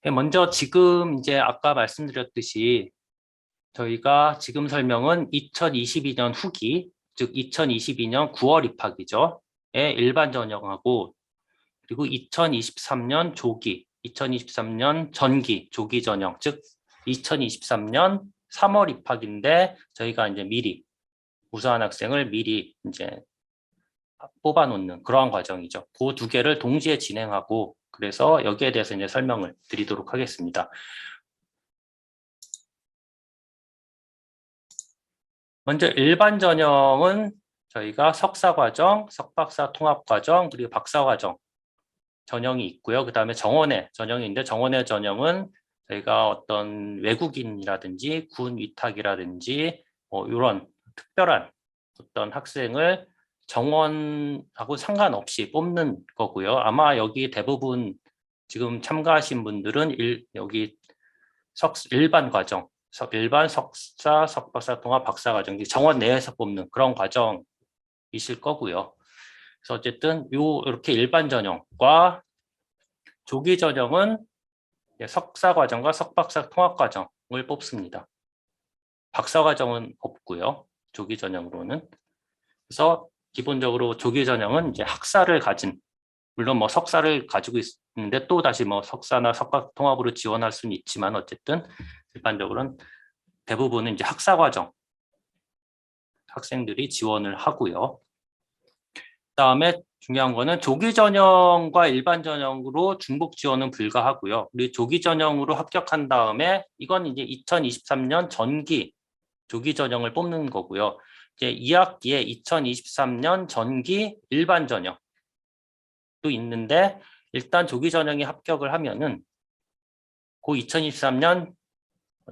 먼저 지금 이제 아까 말씀드렸듯이 저희가 지금 설명은 2022년 후기, 즉 2022년 9월 입학이죠. 의 일반 전형하고 그리고 2023년 조기, 2023년 전기, 조기 전형, 즉 2023년 3월 입학인데 저희가 이제 미리 우수한 학생을 미리 이제 뽑아놓는 그러한 과정이죠. 그 두 개를 동시에 진행하고 그래서 여기에 대해서 이제 설명을 드리도록 하겠습니다. 먼저 일반 전형은 저희가 석사과정, 석박사 통합과정, 그리고 박사과정 전형이 있고요. 그 다음에 정원외 전형인데 정원외 전형은 저희가 어떤 외국인이라든지 군 위탁이라든지 뭐 이런 특별한 어떤 학생을 정원하고 상관없이 뽑는 거고요. 아마 여기 대부분 지금 참가하신 분들은 여기 일반 과정, 일반 석사, 석박사 통합 박사 과정, 정원 내에서 뽑는 그런 과정이실 거고요. 그래서 어쨌든 이렇게 일반 전형과 조기 전형은 석사 과정과 석박사 통합 과정을 뽑습니다. 박사 과정은 없고요. 조기 전형으로는. 그래서 기본적으로 조기 전형은 이제 학사를 가진, 물론 뭐 석사를 가지고 있는데 또 다시 뭐 석사나 석박 통합으로 지원할 수는 있지만 어쨌든 일반적으로는 대부분은 이제 학사 과정 학생들이 지원을 하고요. 그다음에 중요한 거는 조기 전형과 일반 전형으로 중복 지원은 불가하고요. 우리 조기 전형으로 합격한 다음에 이건 이제 2023년 전기 조기 전형을 뽑는 거고요. 이제 2학기에 2023년 전기 일반 전형도 있는데 일단 조기 전형에 합격을 하면은 그 2023년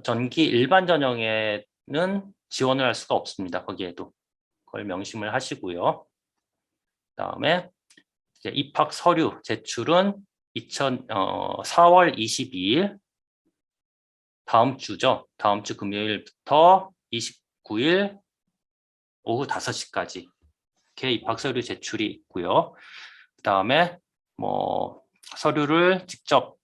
전기 일반 전형에는 지원을 할 수가 없습니다. 거기에도 그걸 명심을 하시고요. 그다음에 이제 입학 서류 제출은 4월 22일 다음 주죠. 다음 주 금요일부터 29일 오후 5시까지 이렇게 입학 서류 제출이 있고요. 그다음에 뭐 서류를 직접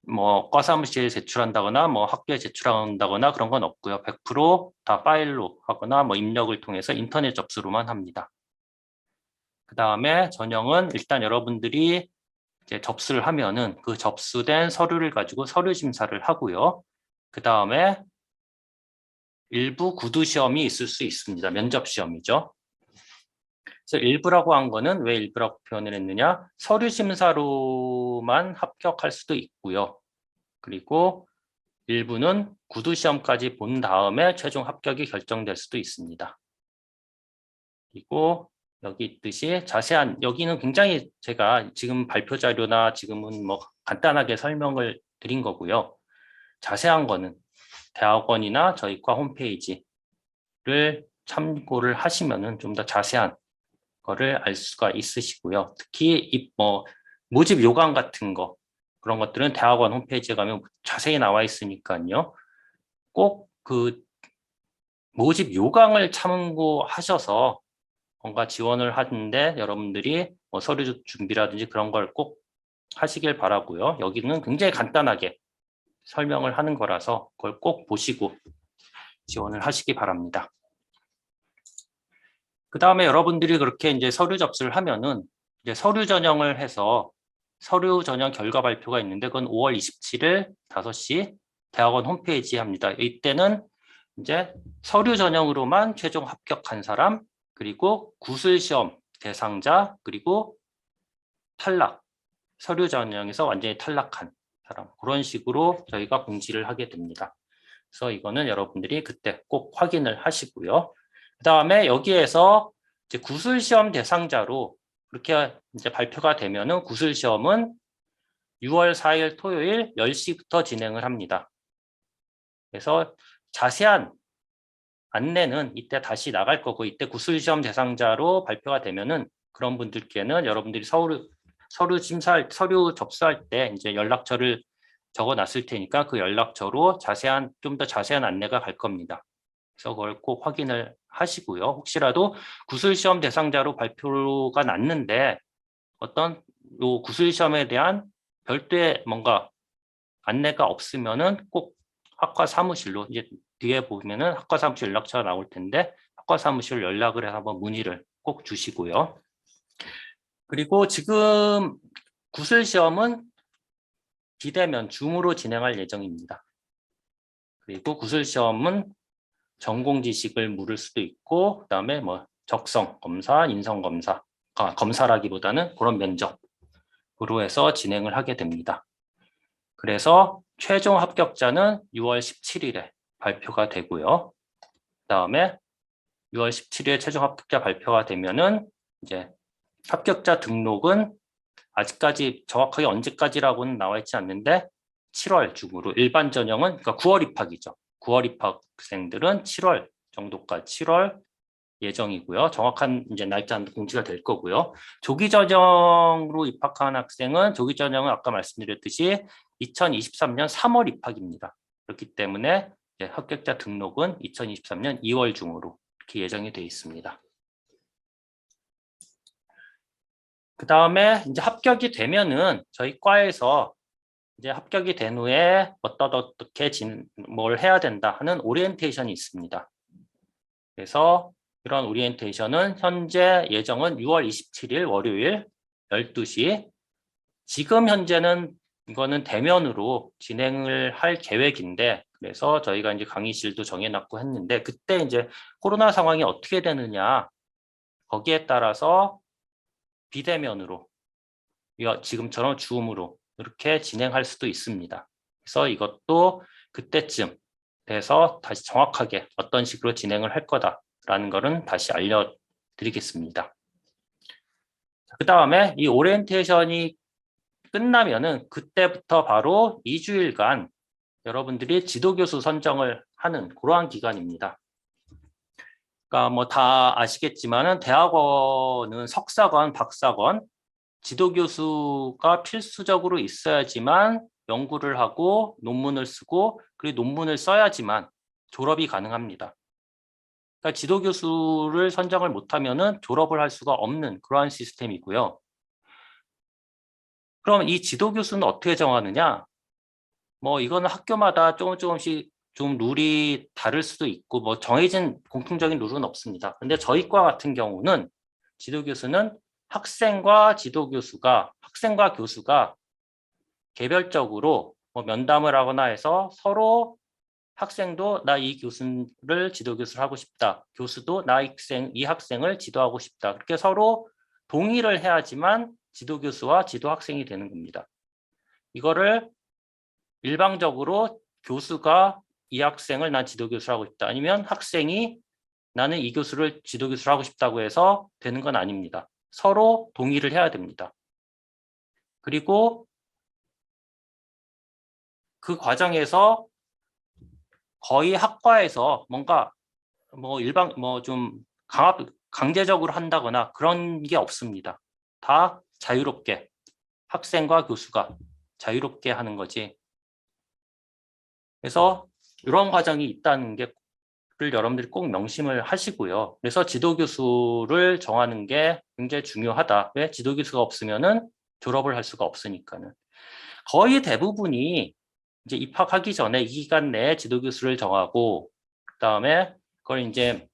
뭐 과사무실에 제출한다거나 뭐 학교에 제출한다거나 그런 건 없고요. 100%다 파일로 하거나 뭐 입력을 통해서 인터넷 접수로만 합니다. 그다음에 전형은 일단 여러분들이 이제 접수를 하면은 그 접수된 서류를 가지고 서류 심사를 하고요. 그다음에 일부 구두 시험이 있을 수 있습니다. 면접 시험이죠. 그래서 일부라고 한 거는 왜 일부라고 표현을 했느냐? 서류 심사로만 합격할 수도 있고요. 그리고 일부는 구두 시험까지 본 다음에 최종 합격이 결정될 수도 있습니다. 그리고 여기 있듯이 자세한 여기는 굉장히 제가 지금 발표 자료나 지금은 뭐 간단하게 설명을 드린 거고요. 자세한 거는 대학원이나 저희 과 홈페이지를 참고를 하시면은 좀 더 자세한 거를 알 수가 있으시고요. 특히 뭐 모집 요강 같은 거 그런 것들은 대학원 홈페이지에 가면 자세히 나와 있으니까요. 꼭 그 모집 요강을 참고하셔서 뭔가 지원을 하는데 여러분들이 뭐 서류 준비라든지 그런 걸 꼭 하시길 바라고요. 여기는 굉장히 간단하게 설명을 하는 거라서 그걸 꼭 보시고 지원을 하시기 바랍니다. 그 다음에 여러분들이 그렇게 이제 서류 접수를 하면은 이제 서류 전형을 해서 서류 전형 결과 발표가 있는데 그건 5월 27일 5시 대학원 홈페이지에 합니다. 이때는 이제 서류 전형으로만 최종 합격한 사람 그리고 구술시험 대상자 그리고 탈락 서류 전형에서 완전히 탈락한 사람 그런 식으로 저희가 공지를 하게 됩니다. 그래서 이거는 여러분들이 그때 꼭 확인을 하시고요. 그 다음에 여기에서 이제 구술시험 대상자로 그렇게 이제 발표가 되면은 구술시험은 6월 4일 토요일 10시부터 진행을 합니다. 그래서 자세한 안내는 이때 다시 나갈 거고 이때 구술시험 대상자로 발표가 되면은 그런 분들께는 여러분들이 서류 접수할 때 이제 연락처를 적어 놨을 테니까 그 연락처로 좀 더 자세한 안내가 갈 겁니다. 그래서 그걸 꼭 확인을 하시고요. 혹시라도 구술시험 대상자로 발표가 났는데 어떤 요 구술시험에 대한 별도의 뭔가 안내가 없으면은 꼭 학과 사무실로, 이제 뒤에 보면은 학과 사무실 연락처가 나올 텐데 학과 사무실 연락을 해서 한번 문의를 꼭 주시고요. 그리고 지금 구술 시험은 비대면 줌으로 진행할 예정입니다. 그리고 구술 시험은 전공 지식을 물을 수도 있고, 그다음에 뭐 적성 검사, 인성 검사, 검사라기보다는 그런 면접으로 해서 진행을 하게 됩니다. 그래서 최종 합격자는 6월 17일에 발표가 되고요. 그다음에 6월 17일에 최종 합격자 발표가 되면은 이제 합격자 등록은 아직까지 정확하게 언제까지라고는 나와 있지 않는데 7월 중으로 일반 전형은 그러니까 9월 입학이죠. 9월 입학생들은 7월 정도까지 7월 예정이고요. 정확한 이제 날짜는 공지가 될 거고요. 조기 전형으로 입학한 학생은 조기 전형은 아까 말씀드렸듯이 2023년 3월 입학입니다. 그렇기 때문에 합격자 등록은 2023년 2월 중으로 이렇게 예정이 되어 있습니다. 그 다음에 이제 합격이 되면은 저희 과에서 이제 합격이 된 후에 어떻게 뭘 해야 된다 하는 오리엔테이션이 있습니다. 그래서 이런 오리엔테이션은 현재 예정은 6월 27일 월요일 12시. 지금 현재는 이거는 대면으로 진행을 할 계획인데, 그래서 저희가 이제 강의실도 정해놨고 했는데, 그때 이제 코로나 상황이 어떻게 되느냐, 거기에 따라서 비대면으로, 지금처럼 줌으로 이렇게 진행할 수도 있습니다. 그래서 이것도 그때쯤 돼서 다시 정확하게 어떤 식으로 진행을 할 거다라는 거는 다시 알려드리겠습니다. 그 다음에 이 오리엔테이션이 끝나면은 그때부터 바로 2주일간 여러분들이 지도교수 선정을 하는 그러한 기간입니다. 그러니까 뭐 다 아시겠지만은 대학원은 석사건, 박사건, 지도교수가 필수적으로 있어야지만 연구를 하고 논문을 쓰고 그리고 논문을 써야지만 졸업이 가능합니다. 그러니까 지도교수를 선정을 못하면은 졸업을 할 수가 없는 그러한 시스템이고요. 그럼 이 지도교수는 어떻게 정하느냐? 뭐 이거는 학교마다 조금씩 좀 룰이 다를 수도 있고 뭐 정해진 공통적인 룰은 없습니다. 근데 저희 과 같은 경우는 지도교수는 학생과 교수가 개별적으로 뭐 면담을 하거나 해서 서로 학생도 나 이 교수를 지도교수를 하고 싶다. 교수도 이 학생을 지도하고 싶다. 그렇게 서로 동의를 해야지만 지도교수와 지도학생이 되는 겁니다. 이거를 일방적으로 교수가 이 학생을 난 지도교수를 하고 싶다. 아니면 학생이 나는 이 교수를 지도교수를 하고 싶다고 해서 되는 건 아닙니다. 서로 동의를 해야 됩니다. 그리고 그 과정에서 거의 학과에서 뭔가 좀 강제적으로 한다거나 그런 게 없습니다. 다 자유롭게 학생과 교수가 자유롭게 하는 거지. 그래서 이런 과정이 있다는 게 여러분들이 꼭 명심을 하시고요. 그래서 지도교수를 정하는 게 굉장히 중요하다. 왜? 지도교수가 없으면은 졸업을 할 수가 없으니까는. 거의 대부분이 이제 입학하기 전에 이 기간 내에 지도교수를 정하고, 그다음에 그걸 이제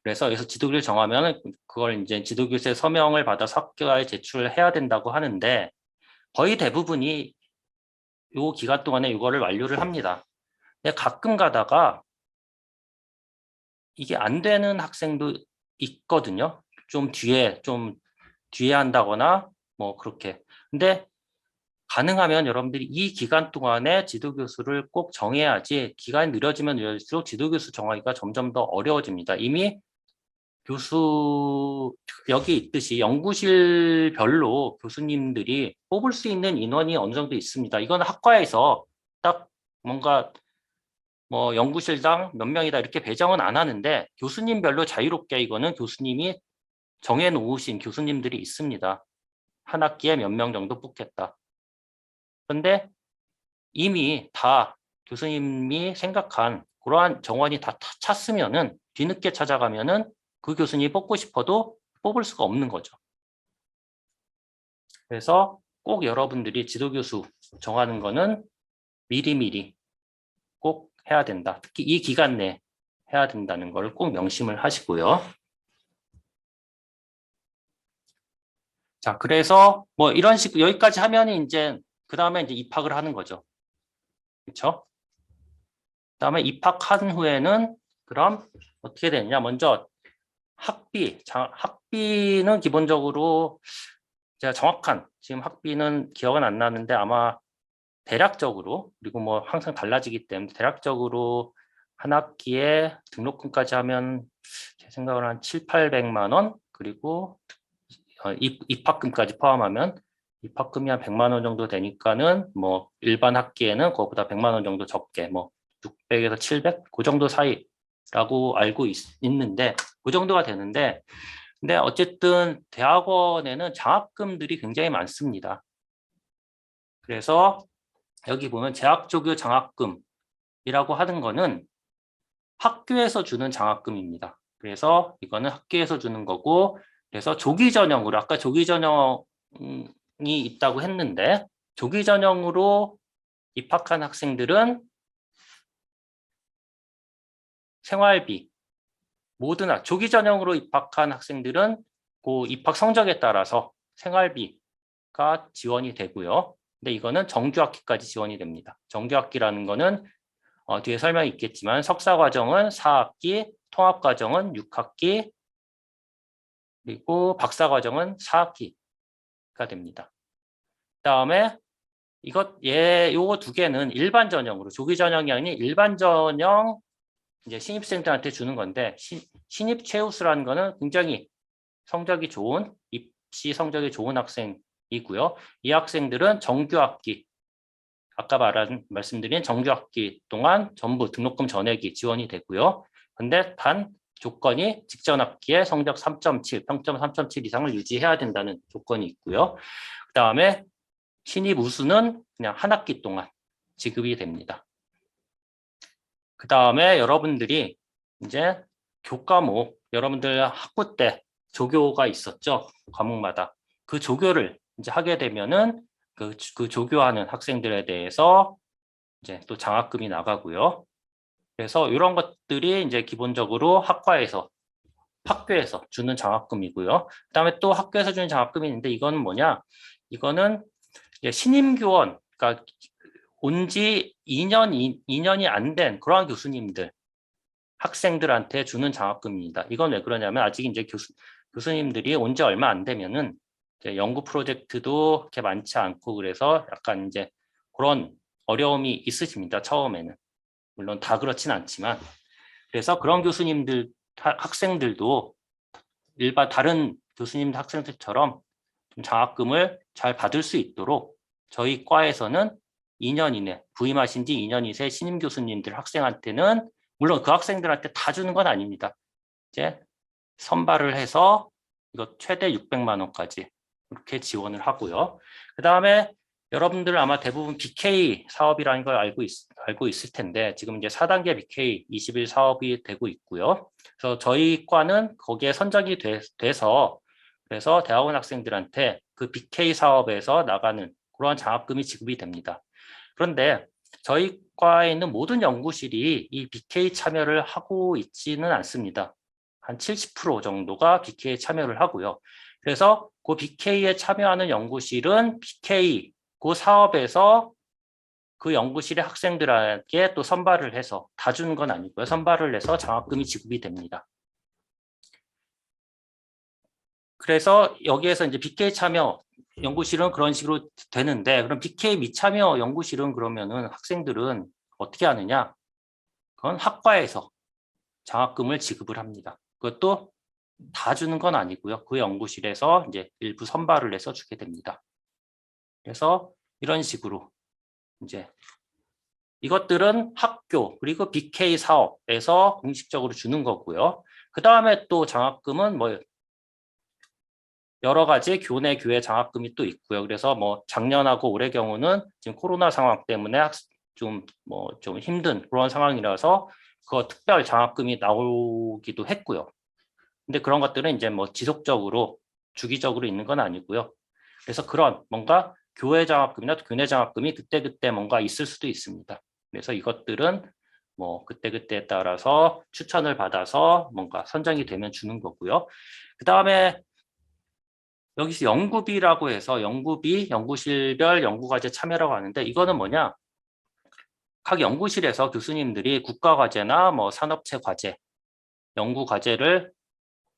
그래서 여기서 지도교수를 정하면 그걸 이제 지도교수의 서명을 받아서 학교에 제출을 해야 된다고 하는데 거의 대부분이 이 기간 동안에 이거를 완료를 합니다. 근데 가끔 가다가 이게 안 되는 학생도 있거든요. 좀 뒤에 한다거나 뭐 그렇게. 근데 가능하면 여러분들이 이 기간 동안에 지도교수를 꼭 정해야지 기간이 늦어지면 늦어질수록 지도교수 정하기가 점점 더 어려워집니다. 이미 여기 있듯이 연구실별로 교수님들이 뽑을 수 있는 인원이 어느 정도 있습니다. 이건 학과에서 딱 뭔가 뭐 연구실당 몇 명이다 이렇게 배정은 안 하는데 교수님별로 자유롭게 이거는 교수님이 정해놓으신 교수님들이 있습니다. 한 학기에 몇 명 정도 뽑겠다. 그런데 이미 다 교수님이 생각한 그러한 정원이 다 찼으면은 뒤늦게 찾아가면은 그 교수님이 뽑고 싶어도 뽑을 수가 없는 거죠. 그래서 꼭 여러분들이 지도교수 정하는 거는 미리미리 꼭 해야 된다. 특히 이 기간 내에 해야 된다는 걸 꼭 명심을 하시고요. 자, 그래서 뭐 이런 식으로 여기까지 하면 이제 그 다음에 이제 입학을 하는 거죠. 그렇죠? 그다음에 입학한 후에는 그럼 어떻게 되느냐? 먼저 학비는 기본적으로 제가 정확한 지금 학비는 기억은 안 나는데 아마 대략적으로, 그리고 뭐 항상 달라지기 때문에 대략적으로 한 학기에 등록금까지 하면 제 생각으로 한 7, 800만 원, 그리고 입학금까지 포함하면 입학금이 한 100만 원 정도 되니까는 뭐 일반 학기에는 그거보다 100만 원 정도 적게 뭐 600에서 700 그 정도 사이라고 알고 있는데 그 정도가 되는데, 근데 어쨌든 대학원에는 장학금들이 굉장히 많습니다. 그래서 여기 보면 재학조교 장학금이라고 하는 거는 학교에서 주는 장학금입니다. 그래서 이거는 학교에서 주는 거고, 그래서 조기 전형으로 아까 조기 전형이 있다고 했는데 조기 전형으로 입학한 학생들은 생활비 모든 조기 전형으로 입학한 학생들은 그 입학 성적에 따라서 생활비가 지원이 되고요. 근데 이거는 정규학기까지 지원이 됩니다. 정규학기라는 거는 뒤에 설명이 있겠지만 석사과정은 4학기, 통합과정은 6학기, 그리고 박사과정은 4학기가 됩니다. 그다음에 요거 두 개는 일반 전형으로 조기 전형이 아닌 일반 전형 이제 신입생들한테 주는 건데 신입 최우수라는 거는 굉장히 성적이 좋은 입시 성적이 좋은 학생이고요. 이 학생들은 정규학기 아까 말씀드린 정규학기 동안 전부 등록금 전액이 지원이 되고요. 근데 단 조건이 직전 학기에 성적 3.7, 평점 3.7 이상을 유지해야 된다는 조건이 있고요. 그 다음에 신입 우수는 그냥 한 학기 동안 지급이 됩니다. 그 다음에 여러분들이 이제 교과목, 여러분들 학부 때 조교가 있었죠. 과목마다. 그 조교를 이제 하게 되면은 그 조교하는 학생들에 대해서 이제 또 장학금이 나가고요. 그래서 이런 것들이 이제 기본적으로 학교에서 주는 장학금이고요. 그다음에 또 학교에서 주는 장학금이 있는데 이건 뭐냐? 이거는 이제 신임교원, 그러니까 온 지 2년이 안 된 그러한 교수님들, 학생들한테 주는 장학금입니다. 이건 왜 그러냐면 아직 이제 교수님들이 온 지 얼마 안 되면은 이제 연구 프로젝트도 그렇게 많지 않고 그래서 약간 이제 그런 어려움이 있으십니다. 처음에는. 물론 다 그렇진 않지만. 그래서 그런 교수님들, 학생들도 일반 다른 교수님 학생들처럼 좀 장학금을 잘 받을 수 있도록 저희 과에서는 2년 이내, 부임하신 지 2년 이내 신임 교수님들 학생한테는 물론 그 학생들한테 다 주는 건 아닙니다. 이제 선발을 해서 이거 최대 600만 원까지 이렇게 지원을 하고요. 그 다음에 여러분들 아마 대부분 BK 사업이라는 걸 알고 있을 텐데 지금 이제 4단계 BK 21 사업이 되고 있고요. 그래서 저희 과는 거기에 선정이 돼서 그래서 대학원 학생들한테 그 BK 사업에서 나가는 그러한 장학금이 지급이 됩니다. 그런데 저희 과에 있는 모든 연구실이 이 BK 참여를 하고 있지는 않습니다. 한 70% 정도가 BK에 참여를 하고요. 그래서 그 BK에 참여하는 연구실은 BK 그 사업에서 그 연구실의 학생들에게 또 선발을 해서 다 주는 건 아니고요. 선발을 해서 장학금이 지급이 됩니다. 그래서 여기에서 이제 BK 참여 연구실은 그런 식으로 되는데 그럼 BK 미참여 연구실은 그러면은 학생들은 어떻게 하느냐? 그건 학과에서 장학금을 지급을 합니다. 그것도 다 주는 건 아니고요. 그 연구실에서 이제 일부 선발을 해서 주게 됩니다. 그래서 이런 식으로 이제 이것들은 학교 그리고 BK 사업에서 공식적으로 주는 거고요. 그 다음에 또 장학금은 뭐 여러 가지 교내 교회 장학금이 또 있고요. 그래서 뭐 작년하고 올해 경우는 지금 코로나 상황 때문에 좀 힘든 그런 상황이라서 그 특별 장학금이 나오기도 했고요. 근데 그런 것들은 이제 뭐 지속적으로 주기적으로 있는 건 아니고요. 그래서 그런 뭔가 교회 장학금이나 교내 장학금이 그때그때 뭔가 있을 수도 있습니다. 그래서 이것들은 뭐 그때그때에 따라서 추천을 받아서 뭔가 선정이 되면 주는 거고요. 그 다음에 여기서 연구비라고 해서 연구비, 연구실별 연구과제 참여라고 하는데 이거는 뭐냐? 각 연구실에서 교수님들이 국가과제나 뭐 산업체 과제, 연구과제를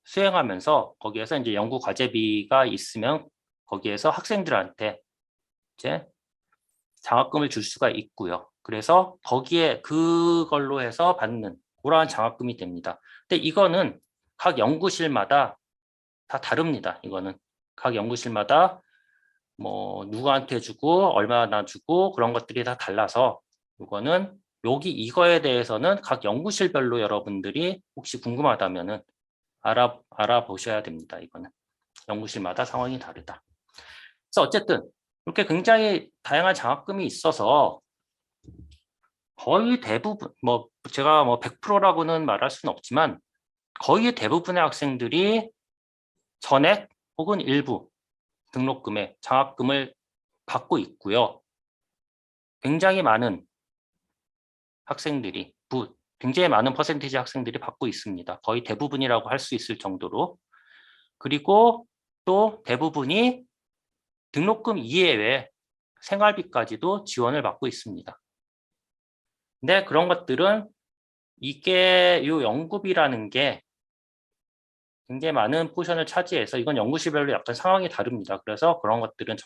수행하면서 거기에서 이제 연구과제비가 있으면 거기에서 학생들한테 이제 장학금을 줄 수가 있고요. 그래서 거기에 그걸로 해서 받는 그러한 장학금이 됩니다. 근데 이거는 각 연구실마다 다 다릅니다. 이거는 각 연구실마다 뭐 누구한테 주고 얼마나 주고 그런 것들이 다 달라서 이거는 이거에 대해서는 각 연구실별로 여러분들이 혹시 궁금하다면은 알아보셔야 됩니다. 이거는 연구실마다 상황이 다르다. 그래서 어쨌든 이렇게 굉장히 다양한 장학금이 있어서 거의 대부분 뭐 제가 뭐 100%라고는 말할 수는 없지만 거의 대부분의 학생들이 전액 혹은 일부 등록금에 장학금을 받고 있고요. 굉장히 많은 학생들이 굉장히 많은 퍼센티지 학생들이 받고 있습니다. 거의 대부분이라고 할 수 있을 정도로. 그리고 또 대부분이 등록금 이외에 생활비까지도 지원을 받고 있습니다. 근데 그런 것들은 이게 요 연구비라는 게 굉장히 많은 포션을 차지해서 이건 연구실별로 약간 상황이 다릅니다. 그래서 그런 것들은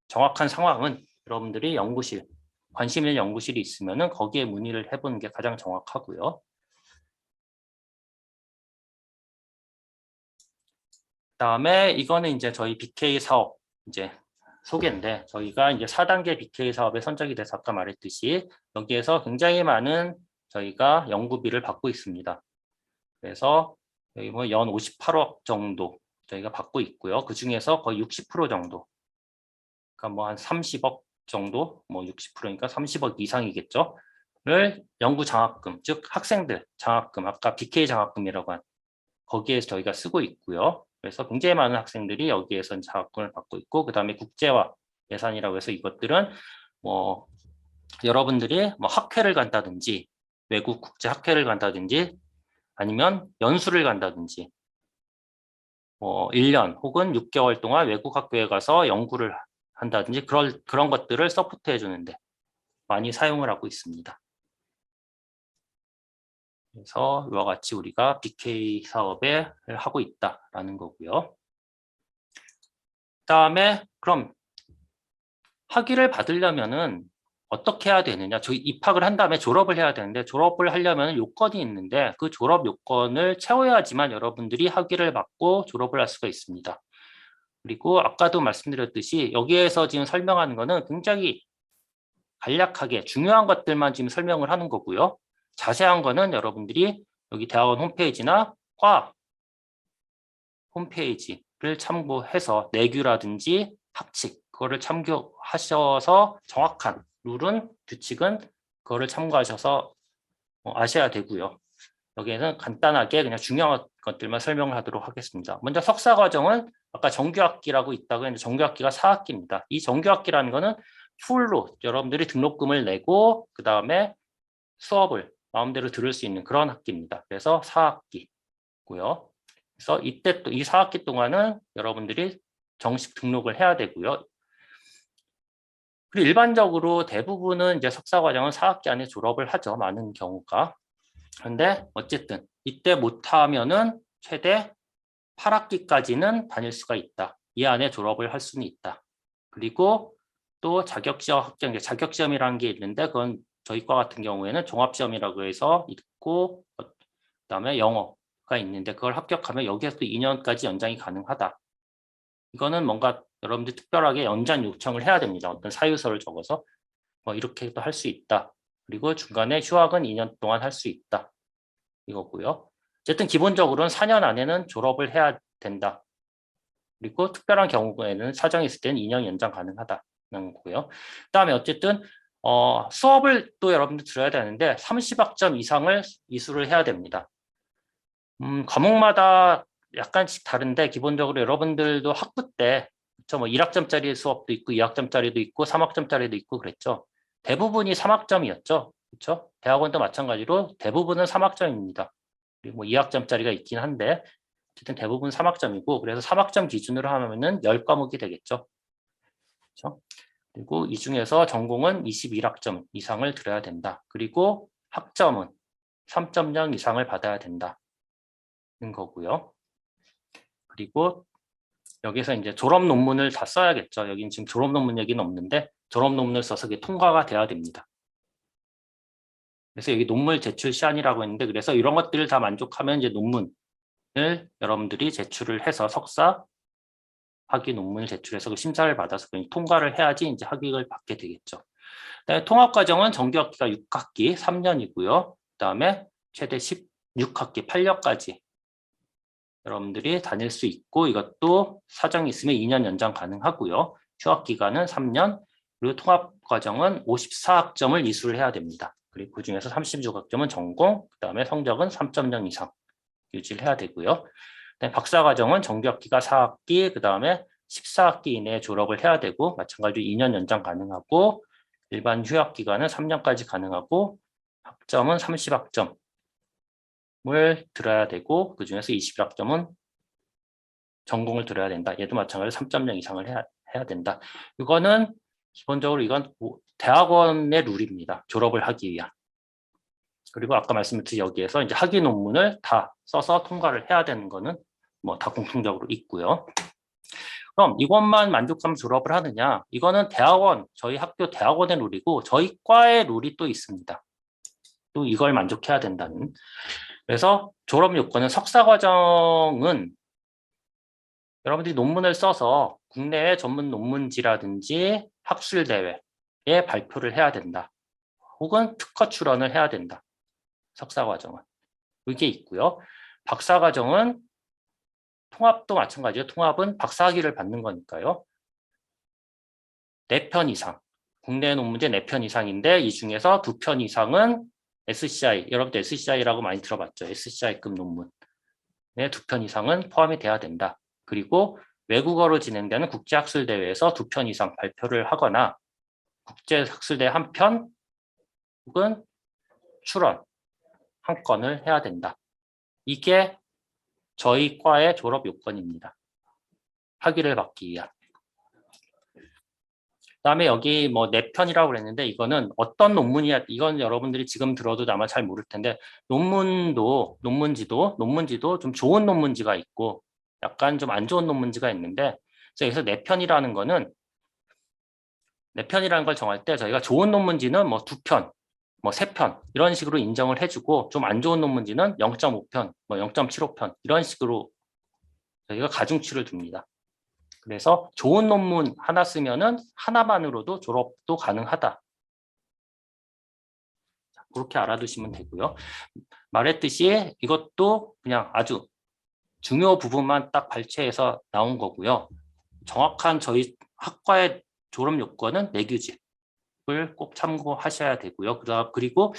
정확한 상황은 여러분들이 연구실, 관심 있는 연구실이 있으면은 거기에 문의를 해보는 게 가장 정확하고요. 그다음에 이거는 이제 저희 BK 사업 이제 소개인데 저희가 이제 4단계 BK 사업에 선정이 돼서 아까 말했듯이 여기에서 굉장히 많은 저희가 연구비를 받고 있습니다. 그래서 여기 뭐 연 58억 정도 저희가 받고 있고요. 그 중에서 거의 60% 정도, 그러니까 뭐 한 30억 정도, 뭐 60%니까 30억 이상이겠죠.를 연구 장학금, 즉 학생들 장학금, 아까 BK 장학금이라고 한 거기에서 저희가 쓰고 있고요. 그래서 굉장히 많은 학생들이 여기에서 장학금을 받고 있고, 그 다음에 국제화 예산이라고 해서 이것들은 뭐 여러분들이 뭐 학회를 간다든지 외국 국제 학회를 간다든지 아니면 연수를 간다든지 뭐 1년 혹은 6개월 동안 외국 학교에 가서 연구를 한다든지 그런 것들을 서포트해 주는데 많이 사용을 하고 있습니다. 그래서 이와 같이 우리가 BK 사업을 하고 있다라는 거고요. 그다음에 그럼 학위를 받으려면은 어떻게 해야 되느냐? 저희 입학을 한 다음에 졸업을 해야 되는데 졸업을 하려면 요건이 있는데 그 졸업 요건을 채워야지만 여러분들이 학위를 받고 졸업을 할 수가 있습니다. 그리고 아까도 말씀드렸듯이 여기에서 지금 설명하는 거는 굉장히 간략하게 중요한 것들만 지금 설명을 하는 거고요. 자세한 거는 여러분들이 여기 대학원 홈페이지나 과 홈페이지를 참고해서 내규라든지 학칙 그거를 참고하셔서 정확한 룰은 규칙은 그거를 참고하셔서 아셔야 되고요. 여기에는 간단하게 그냥 중요한 것들만 설명을 하도록 하겠습니다. 먼저 석사 과정은 아까 정규학기라고 있다고 했는데 정규학기가 4학기입니다. 이 정규학기라는 거는 풀로 여러분들이 등록금을 내고 그 다음에 수업을 마음대로 들을 수 있는 그런 학기입니다. 그래서 4학기고요. 그래서 이때 또 이 4학기 동안은 여러분들이 정식 등록을 해야 되고요. 그리고 일반적으로 대부분은 이제 석사 과정은 4학기 안에 졸업을 하죠. 많은 경우가. 그런데 어쨌든 이때 못하면은 최대 8학기까지는 다닐 수가 있다. 이 안에 졸업을 할 수는 있다. 그리고 또 자격시험 합격, 자격시험이라는 게 있는데 그건 저희 과 같은 경우에는 종합시험이라고 해서 있고 그다음에 영어가 있는데 그걸 합격하면 여기에서 또 2년까지 연장이 가능하다. 이거는 뭔가 여러분들 특별하게 연장 요청을 해야 됩니다. 어떤 사유서를 적어서 뭐 이렇게도 할 수 있다. 그리고 중간에 휴학은 2년 동안 할 수 있다. 이거고요. 어쨌든 기본적으로는 4년 안에는 졸업을 해야 된다. 그리고 특별한 경우에는 사정이 있을 때는 2년 연장 가능하다는 거고요. 그다음에 어쨌든 수업을 또 여러분들 들어야 되는데 30학점 이상을 이수를 해야 됩니다. 과목마다 약간씩 다른데 기본적으로 여러분들도 학부 때 그렇죠? 뭐 1학점짜리 수업도 있고 2학점짜리도 있고 3학점짜리도 있고 그랬죠. 대부분이 3학점이었죠. 그렇죠? 대학원도 마찬가지로 대부분은 3학점입니다. 그리고 뭐 2학점짜리가 있긴 한데 어쨌든 대부분 3학점이고 그래서 3학점 기준으로 하면은 10과목이 되겠죠. 그렇죠? 그리고 이 중에서 전공은 21학점 이상을 들어야 된다. 그리고 학점은 3.0 이상을 받아야 된다는 거고요. 그리고 여기서 이제 졸업 논문을 다 써야겠죠. 여긴 지금 졸업 논문 얘기는 없는데 졸업 논문을 써서 그게 통과가 돼야 됩니다. 그래서 여기 논문 제출 시한이라고 했는데 그래서 이런 것들을 다 만족하면 이제 논문을 여러분들이 제출을 해서 석사 학위 논문을 제출해서 그 심사를 받아서 통과를 해야지 이제 학위를 받게 되겠죠. 그다음에 통합과정은 정규학기가 6학기 3년이고요. 그다음에 최대 16학기 8년까지 여러분들이 다닐 수 있고 이것도 사정이 있으면 2년 연장 가능하고요. 휴학기간은 3년, 그리고 통합과정은 54학점을 이수를 해야 됩니다. 그리고 그중에서 36학점은 전공, 그 다음에 성적은 3.0 이상 유지를 해야 되고요. 박사과정은 정규학기가 4학기, 그 다음에 14학기 이내에 졸업을 해야 되고 마찬가지로 2년 연장 가능하고 일반 휴학기간은 3년까지 가능하고 학점은 30학점 을 들어야 되고 그중에서 21학점은 전공을 들어야 된다. 얘도 마찬가지로 3.0 이상을 해야 된다. 이거는 기본적으로 이건 대학원의 룰입니다. 졸업을 하기 위한. 그리고 아까 말씀드린 여기에서 이제 학위 논문을 다 써서 통과를 해야 되는 거는 뭐 다 공통적으로 있고요. 그럼 이것만 만족하면 졸업을 하느냐? 이거는 대학원, 저희 학교 대학원의 룰이고 저희 과의 룰이 또 있습니다. 또 이걸 만족해야 된다는. 그래서 졸업 요건은 석사과정은 여러분들이 논문을 써서 국내의 전문 논문지라든지 학술대회에 발표를 해야 된다. 혹은 특허 출원을 해야 된다. 석사과정은. 이게 있고요. 박사과정은 통합도 마찬가지예요. 통합은 박사학위를 받는 거니까요. 4편 이상. 국내 논문제 4편 이상인데 이 중에서 2편 이상은 SCI, 여러분들 SCI라고 많이 들어봤죠. SCI급 논문에 2편 이상은 포함이 돼야 된다. 그리고 외국어로 진행되는 국제학술대회에서 2편 이상 발표를 하거나 국제학술대회 1편 혹은 출원 1건을 해야 된다. 이게 저희 과의 졸업 요건입니다. 학위를 받기 위한. 그다음에 여기 뭐 4편이라고 그랬는데 이거는 어떤 논문이야? 이건 여러분들이 지금 들어도 아마 잘 모를 텐데 논문지도 좀 좋은 논문지가 있고 약간 좀 안 좋은 논문지가 있는데 그래서 4편이라는 거는 4편이라는 걸 정할 때 저희가 좋은 논문지는 뭐 2편, 뭐 3편 이런 식으로 인정을 해주고 좀 안 좋은 논문지는 0.5편, 뭐 0.75편 이런 식으로 저희가 가중치를 둡니다. 그래서 좋은 논문 하나 쓰면은 하나만으로도 졸업도 가능하다. 그렇게 알아두시면 되고요. 말했듯이 이것도 그냥 아주 중요 부분만 딱 발췌해서 나온 거고요. 정확한 저희 학과의 졸업 요건은 내규집을 꼭 참고하셔야 되고요. 그리고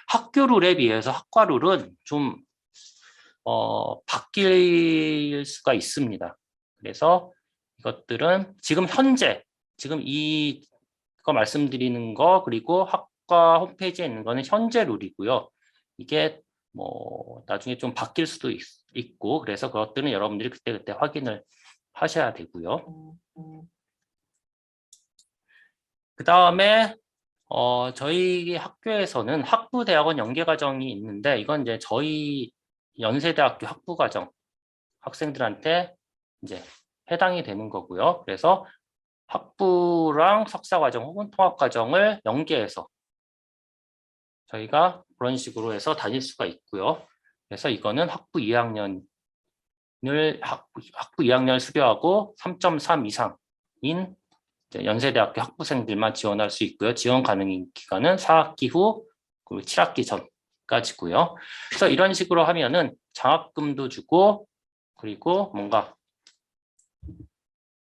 학교 룰에 비해서 학과 룰은 좀 바뀔 수가 있습니다. 그래서 이것들은 지금 현재 지금 이거 말씀드리는 거 그리고 학과 홈페이지에 있는 거는 현재 룰이고요. 이게 뭐 나중에 좀 바뀔 수도 있고 그래서 그것들은 여러분들이 그때그때 확인을 하셔야 되고요. 그 다음에 저희 학교에서는 학부대학원 연계과정이 있는데 이건 이제 저희 연세대학교 학부과정 학생들한테 이제 해당이 되는 거고요. 그래서 학부랑 석사과정 혹은 통합과정을 연계해서 저희가 그런 식으로 해서 다닐 수가 있고요. 그래서 이거는 학부 2학년을 학부 2학년을 수료하고 3.3 이상인 연세대학교 학부생들만 지원할 수 있고요. 지원 가능한 기간은 4학기 후 그리고 7학기 전까지고요. 그래서 이런 식으로 하면은 장학금도 주고 그리고 뭔가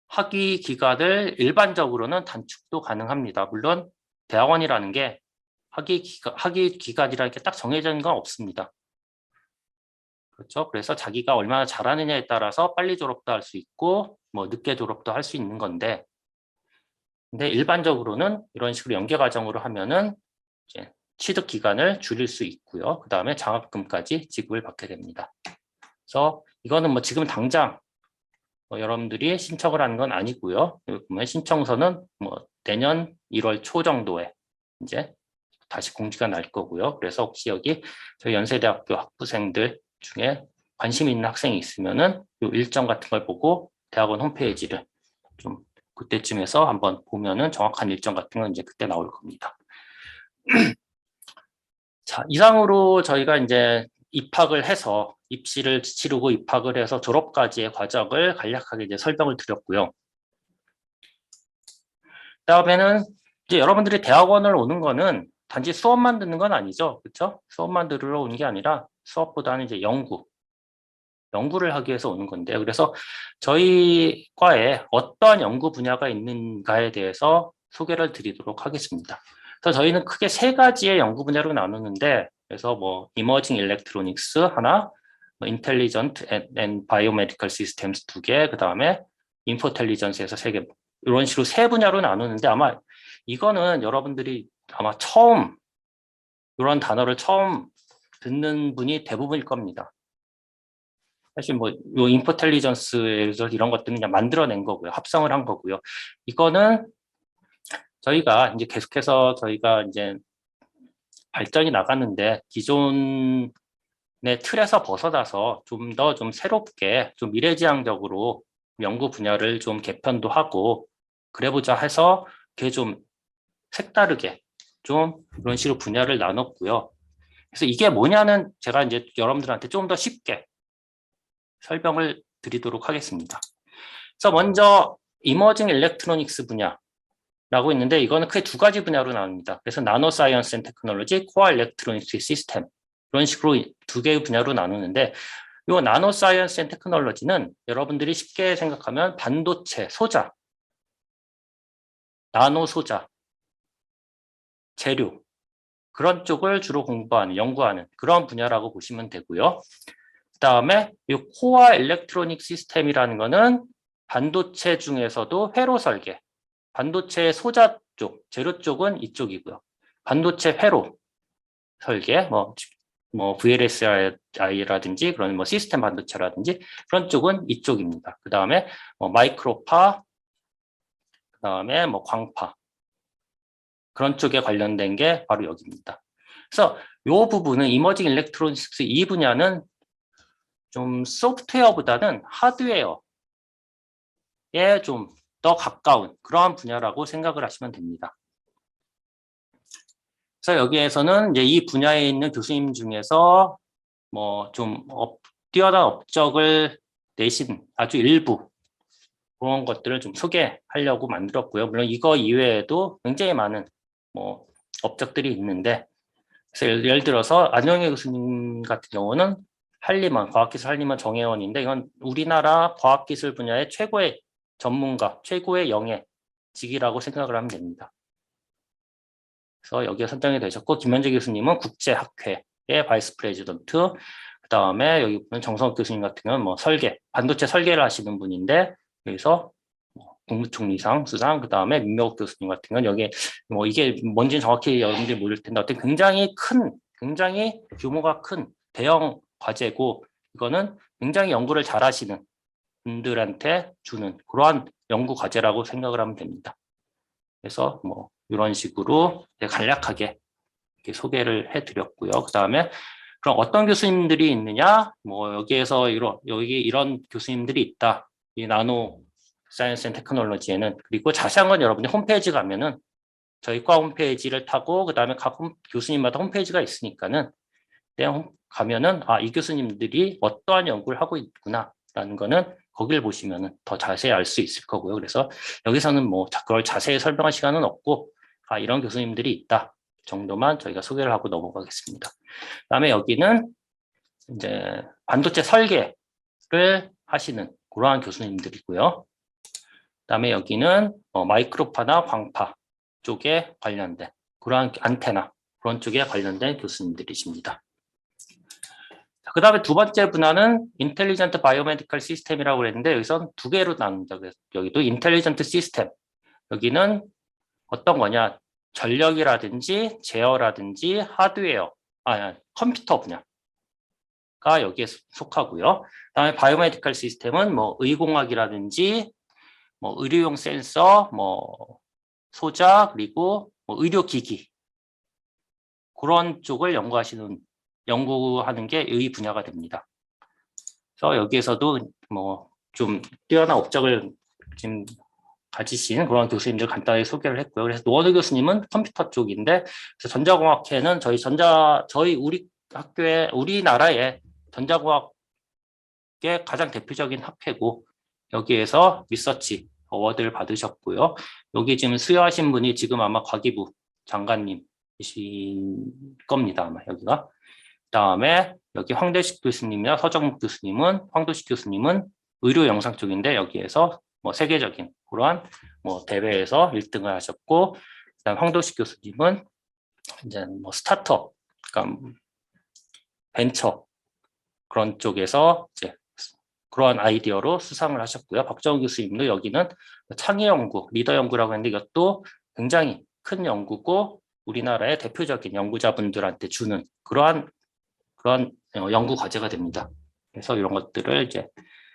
학위 기간을 일반적으로는 단축도 가능합니다. 물론 대학원이라는 게 학위 기간이라는 게 딱 정해져 있는 건 없습니다. 그렇죠? 그래서 자기가 얼마나 잘하느냐에 따라서 빨리 졸업도 할 수 있고 뭐 늦게 졸업도 할 수 있는 건데, 근데 일반적으로는 이런 식으로 연계 과정으로 하면은 이제 취득 기간을 줄일 수 있고요. 그 다음에 장학금까지 지급을 받게 됩니다. 그래서 이거는 뭐 지금 당장 여러분들이 신청을 하는 건 아니고요. 여기 보면 신청서는 뭐 내년 1월 초 정도에 이제 다시 공지가 날 거고요. 그래서 혹시 여기 저희 연세대학교 학부생들 중에 관심 있는 학생이 있으면은 이 일정 같은 걸 보고 대학원 홈페이지를 좀 그때쯤에서 한번 보면은 정확한 일정 같은 건 이제 그때 나올 겁니다. 자, 이상으로 저희가 이제 입학을 해서 입시를 치르고 입학을 해서 졸업까지의 과정을 간략하게 이제 설명을 드렸고요. 그다음에는 이제 여러분들이 대학원을 오는 거는 단지 수업만 듣는 건 아니죠. 그렇죠? 수업만 들으러 오는 게 아니라 수업보다는 이제 연구를 하기 위해서 오는 건데요. 그래서 저희 과에 어떠한 연구 분야가 있는가에 대해서 소개를 드리도록 하겠습니다. 그래서 저희는 크게 세 가지의 연구 분야로 나누는데, 그래서 뭐 이머징 일렉트로닉스 하나, 뭐 인텔리전트 앤 바이오메디컬 시스템스 두 개, 그 다음에 인포텔리전스에서 세 개, 이런 식으로 세 분야로 나누는데, 아마 이거는 여러분들이 아마 처음 이런 단어를 처음 듣는 분이 대부분일 겁니다. 사실 뭐 요 인포텔리전스에서 이런 것들은 그냥 만들어낸 거고요. 합성을 한 거고요. 이거는 저희가 이제 계속해서 저희가 이제 발전이 나갔는데 기존의 틀에서 벗어나서 좀 더 좀 새롭게 좀 미래지향적으로 연구 분야를 좀 개편도 하고 그래보자 해서 그게 좀 색다르게 좀 이런 식으로 분야를 나눴고요. 그래서 이게 뭐냐는 제가 이제 여러분들한테 좀 더 쉽게 설명을 드리도록 하겠습니다. 그래서 먼저 이머징 일렉트로닉스 분야라고 있는데 이거는 크게 두 가지 분야로 나눕니다. 그래서 나노 사이언스 앤 테크놀로지, 코어 일렉트로닉스 시스템 이런 식으로 두 개의 분야로 나누는데 이 나노 사이언스 앤 테크놀로지는 여러분들이 쉽게 생각하면 반도체, 소자, 나노 소자, 재료 그런 쪽을 주로 공부하는, 연구하는 그런 분야라고 보시면 되고요. 그 다음에 이 코어 일렉트로닉 시스템이라는 거는 반도체 중에서도 회로 설계, 반도체 소자 쪽, 재료 쪽은 이쪽이고요. 반도체 회로 설계, 뭐 VLSI라든지 그런 뭐 시스템 반도체라든지 그런 쪽은 이쪽입니다. 그 다음에 마이크로파, 그 다음에 뭐 광파 그런 쪽에 관련된 게 바로 여기입니다. 그래서 이 부분은 이머징 일렉트로닉스 이 분야는 좀 소프트웨어보다는 하드웨어에 좀 더 가까운 그러한 분야라고 생각을 하시면 됩니다. 그래서 여기에서는 이제 이 분야에 있는 교수님 중에서 뭐 좀 뛰어난 업적을 내신 아주 일부 그런 것들을 좀 소개하려고 만들었고요. 물론 이거 이외에도 굉장히 많은 뭐 업적들이 있는데, 그래서 예를 들어서 안영애 교수님 같은 경우는 한림원, 과학기술 한림원 정회원인데 이건 우리나라 과학기술 분야의 최고의 전문가, 최고의 영예직이라고 생각을 하면 됩니다. 그래서 여기에 선정이 되셨고, 김현재 교수님은 국제학회의 바이스 프레지던트, 그 다음에 여기 보면 정성욱 교수님 같은 경우는 뭐 설계, 반도체 설계를 하시는 분인데 여기서 국무총리상 수상, 그 다음에 민명욱 교수님 같은 경우는 여기 뭐 이게 뭔지는 정확히 여러분들이 모를 텐데 어떤 굉장히 규모가 큰 대형 과제고 이거는 굉장히 연구를 잘하시는 분들한테 주는 그러한 연구 과제라고 생각을 하면 됩니다. 그래서 뭐 이런 식으로 간략하게 이렇게 소개를 해드렸고요. 그 다음에 그럼 어떤 교수님들이 있느냐? 뭐 여기에서 여기 이런 교수님들이 있다. 이 나노 사이언스 앤 테크놀로지에는. 그리고 자세한 건 여러분이 홈페이지 가면은 저희 과 홈페이지를 타고 그 다음에 각 교수님마다 홈페이지가 있으니까는 그냥 가면은 이 교수님들이 어떠한 연구를 하고 있구나라는 거는 거기를 보시면은 더 자세히 알 수 있을 거고요. 그래서 여기서는 뭐 그걸 자세히 설명할 시간은 없고 이런 교수님들이 있다 정도만 저희가 소개를 하고 넘어가겠습니다. 그다음에 여기는 이제 반도체 설계를 하시는 그러한 교수님들이고요. 그다음에 여기는 마이크로파나 광파 쪽에 관련된 그러한 안테나 그런 쪽에 관련된 교수님들이십니다. 그 다음에 두 번째 분야는 인텔리전트 바이오메디컬 시스템이라고 그랬는데 여기선 두 개로 나눕니다. 그래서 여기도 인텔리전트 시스템. 여기는 어떤 거냐? 전력이라든지 제어라든지 하드웨어, 컴퓨터 분야가 여기에 속하고요. 그다음에 바이오메디컬 시스템은 뭐 의공학이라든지 뭐 의료용 센서, 뭐 소자 그리고 뭐 의료기기 그런 쪽을 연구하는 게 의 분야가 됩니다. 그래서 여기에서도 뭐 좀 뛰어난 업적을 지금 가지신 그런 교수님들 간단히 소개를 했고요. 그래서 노원우 교수님은 컴퓨터 쪽인데, 그래서 전자공학회는 우리 학교에, 우리나라의 전자공학의 가장 대표적인 학회고, 여기에서 리서치 어워드를 받으셨고요. 여기 지금 수여하신 분이 지금 아마 과기부 장관님이신 겁니다. 아마 여기가. 그다음에 여기 황도식 교수님이나 황도식 교수님은 의료 영상 쪽인데 여기에서 뭐 세계적인 그러한 뭐 대회에서 1등을 하셨고, 그다음 황도식 교수님은 이제 뭐 스타트업, 그러니까 벤처 그런 쪽에서 이제 그러한 아이디어로 수상을 하셨고요. 박정우 교수님도 여기는 창의 연구, 리더 연구라고 했는데 이것도 굉장히 큰 연구고 우리나라의 대표적인 연구자분들한테 주는 그런 연구 과제가 됩니다. 그래서 이런 것들을 이제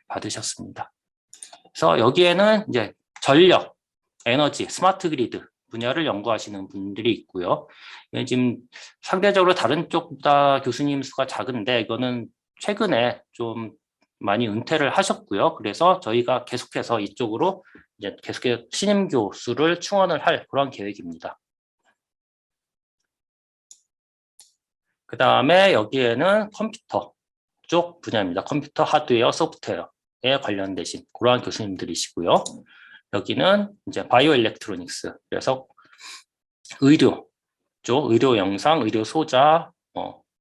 받으셨습니다. 그래서 여기에는 이제 전력, 에너지, 스마트 그리드 분야를 연구하시는 분들이 있고요. 지금 상대적으로 다른 쪽보다 교수님 수가 작은데 이거는 최근에 좀 많이 은퇴를 하셨고요. 그래서 저희가 계속해서 이쪽으로 이제 계속해서 신임 교수를 충원을 할 그런 계획입니다. 그 다음에 여기에는 컴퓨터 쪽 분야입니다. 컴퓨터 하드웨어, 소프트웨어에 관련되신 그러한 교수님들이시고요. 여기는 이제 바이오 일렉트로닉스, 그래서 의료 쪽, 의료 영상, 의료 소자,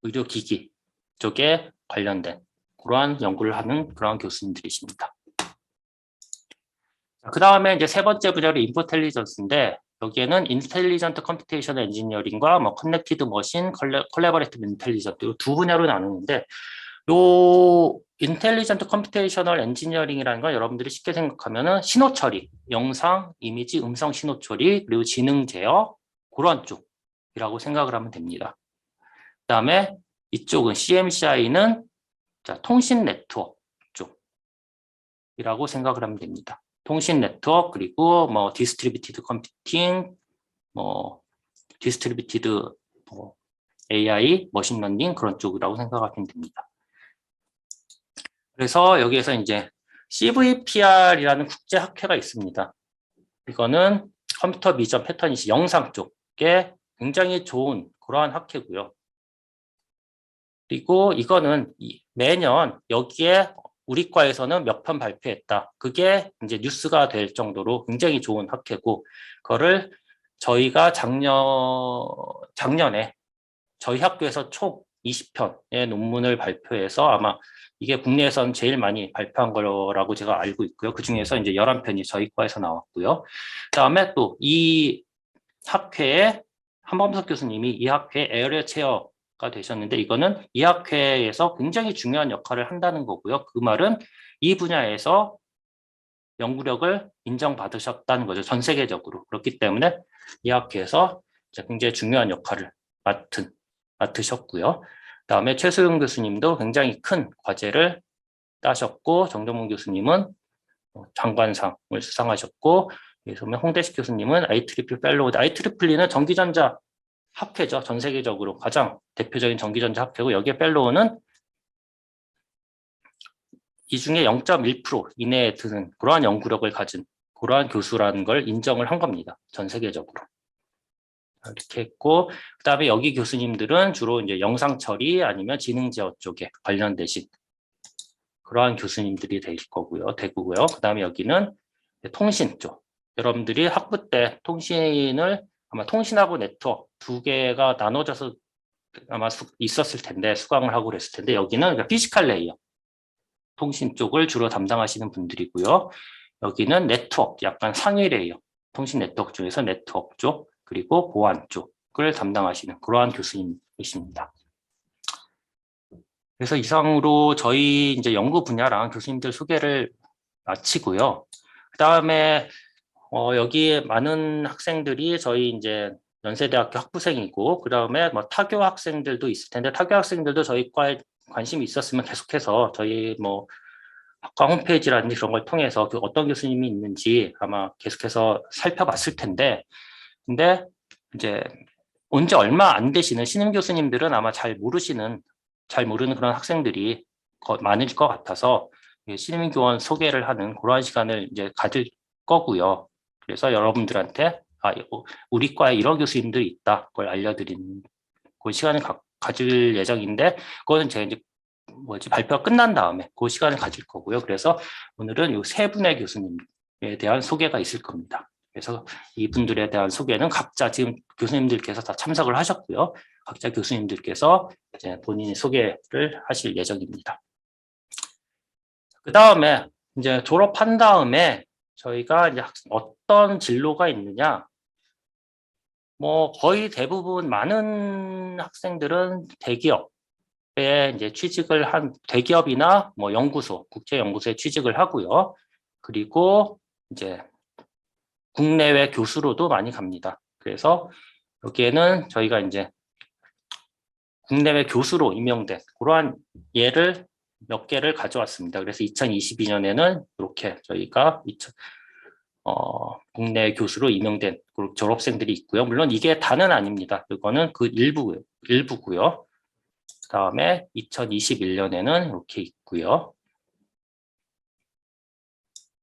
의료 기기 쪽에 관련된 그러한 연구를 하는 그러한 교수님들이십니다. 그 다음에 이제 세 번째 분야로 인포텔리전스인데 여기에는 인텔리전트 컴퓨테이션 엔지니어링과 뭐 커넥티드 머신, 컬래버레이티브 인텔리전트 두 분야로 나누는데 요 인텔리전트 컴퓨테이셔널 엔지니어링이라는 건 여러분들이 쉽게 생각하면은 신호 처리, 영상, 이미지, 음성 신호 처리, 그리고 지능 제어 그런 쪽이라고 생각을 하면 됩니다. 그다음에 이쪽은 CMCI는 통신 네트워크 쪽이라고 생각을 하면 됩니다. 통신 네트워크 그리고 뭐 디스트리뷰티드 컴퓨팅, 뭐 디스트리뷰티드 AI, 머신러닝 그런 쪽이라고 생각하면 됩니다. 그래서 여기에서 이제 CVPR이라는 국제학회가 있습니다. 이거는 컴퓨터 비전 패턴 인식 영상 쪽에 굉장히 좋은 그러한 학회고요. 그리고 이거는 매년 여기에 우리 과에서는 몇 편 발표했다. 그게 이제 뉴스가 될 정도로 굉장히 좋은 학회고, 그거를 저희가 작년에 저희 학교에서 총 20편의 논문을 발표해서 아마 이게 국내에선 제일 많이 발표한 거라고 제가 알고 있고요. 그 중에서 이제 11편이 저희 과에서 나왔고요. 그다음에 또 이 학회에 한범석 교수님이 이 학회 에어리어 체어가 되셨는데 이거는 이 학회에서 굉장히 중요한 역할을 한다는 거고요. 그 말은 이 분야에서 연구력을 인정받으셨다는 거죠. 전 세계적으로. 그렇기 때문에 이 학회에서 굉장히 중요한 역할을 맡으셨고요. 그다음에 최소영 교수님도 굉장히 큰 과제를 따셨고, 정정문 교수님은 장관상을 수상하셨고, 그래서 홍대식 교수님은 IEEE 펠로우. IEEE는 전기전자 학회죠. 전 세계적으로 가장 대표적인 전기전자 학회고, 여기에 펠로우는 이 중에 0.1% 이내에 드는 그러한 연구력을 가진 그러한 교수라는 걸 인정을 한 겁니다. 전 세계적으로. 이렇게 했고, 그 다음에 여기 교수님들은 주로 이제 영상 처리 아니면 지능 제어 쪽에 관련되신 그러한 교수님들이 되고요. 그 다음에 여기는 통신 쪽. 여러분들이 학부 때 통신을 아마 통신하고 네트워크 두 개가 나눠져서 아마 있었을 텐데, 수강을 하고 그랬을 텐데, 여기는 피지컬 레이어 통신 쪽을 주로 담당하시는 분들이고요. 여기는 네트워크, 약간 상위 레이어, 통신 네트워크 중에서 네트워크 쪽, 그리고 보안 쪽을 담당하시는 그러한 교수님이십니다. 그래서 이상으로 저희 이제 연구 분야랑 교수님들 소개를 마치고요. 그 다음에 여기에 많은 학생들이 저희 이제 연세대학교 학부생이고, 그 다음에 뭐 타교 학생들도 있을 텐데, 타교 학생들도 저희 과에 관심이 있었으면 계속해서 저희 뭐 학과 홈페이지라든지 그런 걸 통해서 그 어떤 교수님이 있는지 아마 계속해서 살펴봤을 텐데, 근데 이제 온 지 얼마 안 되시는 신임 교수님들은 아마 잘 모르는 그런 학생들이 많을 것 같아서 신임 교원 소개를 하는 그러한 시간을 이제 가질 거고요. 그래서 여러분들한테 우리 과에 이런 교수님들이 있다, 그걸 알려드리는 그 시간을 가질 예정인데, 그거는 제가 이제 발표가 끝난 다음에 그 시간을 가질 거고요. 그래서 오늘은 이 세 분의 교수님에 대한 소개가 있을 겁니다. 그래서 이분들에 대한 소개는 각자 지금 교수님들께서 다 참석을 하셨고요. 각자 교수님들께서 이제 본인이 소개를 하실 예정입니다. 그 다음에 이제 졸업한 다음에 저희가 이제 어떤 진로가 있느냐, 뭐 거의 대부분 많은 학생들은 대기업에 이제 취직을 한 대기업이나 뭐 연구소, 국제연구소에 취직을 하고요. 그리고 이제 국내외 교수로도 많이 갑니다. 그래서 여기에는 저희가 이제 국내외 교수로 임명된 그러한 예를 몇 개를 가져왔습니다. 그래서 2022년에는 이렇게 저희가 국내 교수로 임명된 졸업생들이 있고요. 물론 이게 다는 아닙니다. 이거는 그 일부고요. 그 다음에 2021년에는 이렇게 있고요.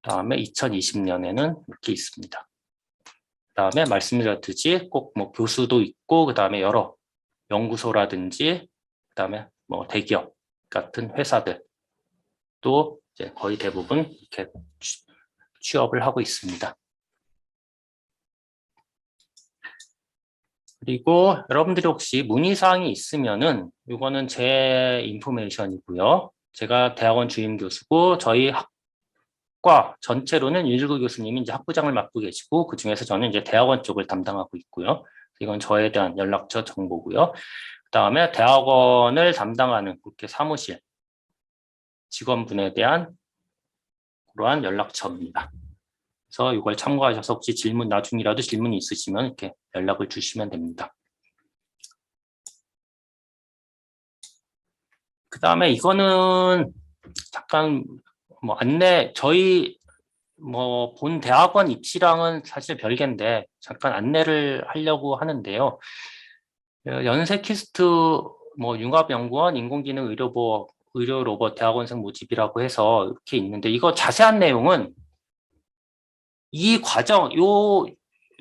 그 다음에 2020년에는 이렇게 있습니다. 그 다음에 말씀드렸듯이 꼭 뭐 교수도 있고, 그 다음에 여러 연구소라든지, 그 다음에 뭐 대기업 같은 회사들 또 이제 거의 대부분 이렇게 취업을 하고 있습니다. 그리고 여러분들이 혹시 문의사항이 있으면은 이거는 제 인포메이션이고요. 제가 대학원 주임 교수고 저희 학과 전체로는 윤일구 교수님이 이제 학부장을 맡고 계시고 그 중에서 저는 이제 대학원 쪽을 담당하고 있고요. 이건 저에 대한 연락처 정보고요. 그 다음에 대학원을 담당하는 국회 사무실 직원분에 대한 그러한 연락처입니다. 그래서 이걸 참고하셔서 혹시 나중이라도 질문이 있으시면 이렇게 연락을 주시면 됩니다. 그 다음에 이거는 잠깐 뭐 저희 뭐 본 대학원 입시랑은 사실 별개인데 잠깐 안내를 하려고 하는데요. 연세 퀴스트 뭐 융합연구원 인공지능 의료 로봇 대학원생 모집이라고 해서 이렇게 있는데, 이거 자세한 내용은 이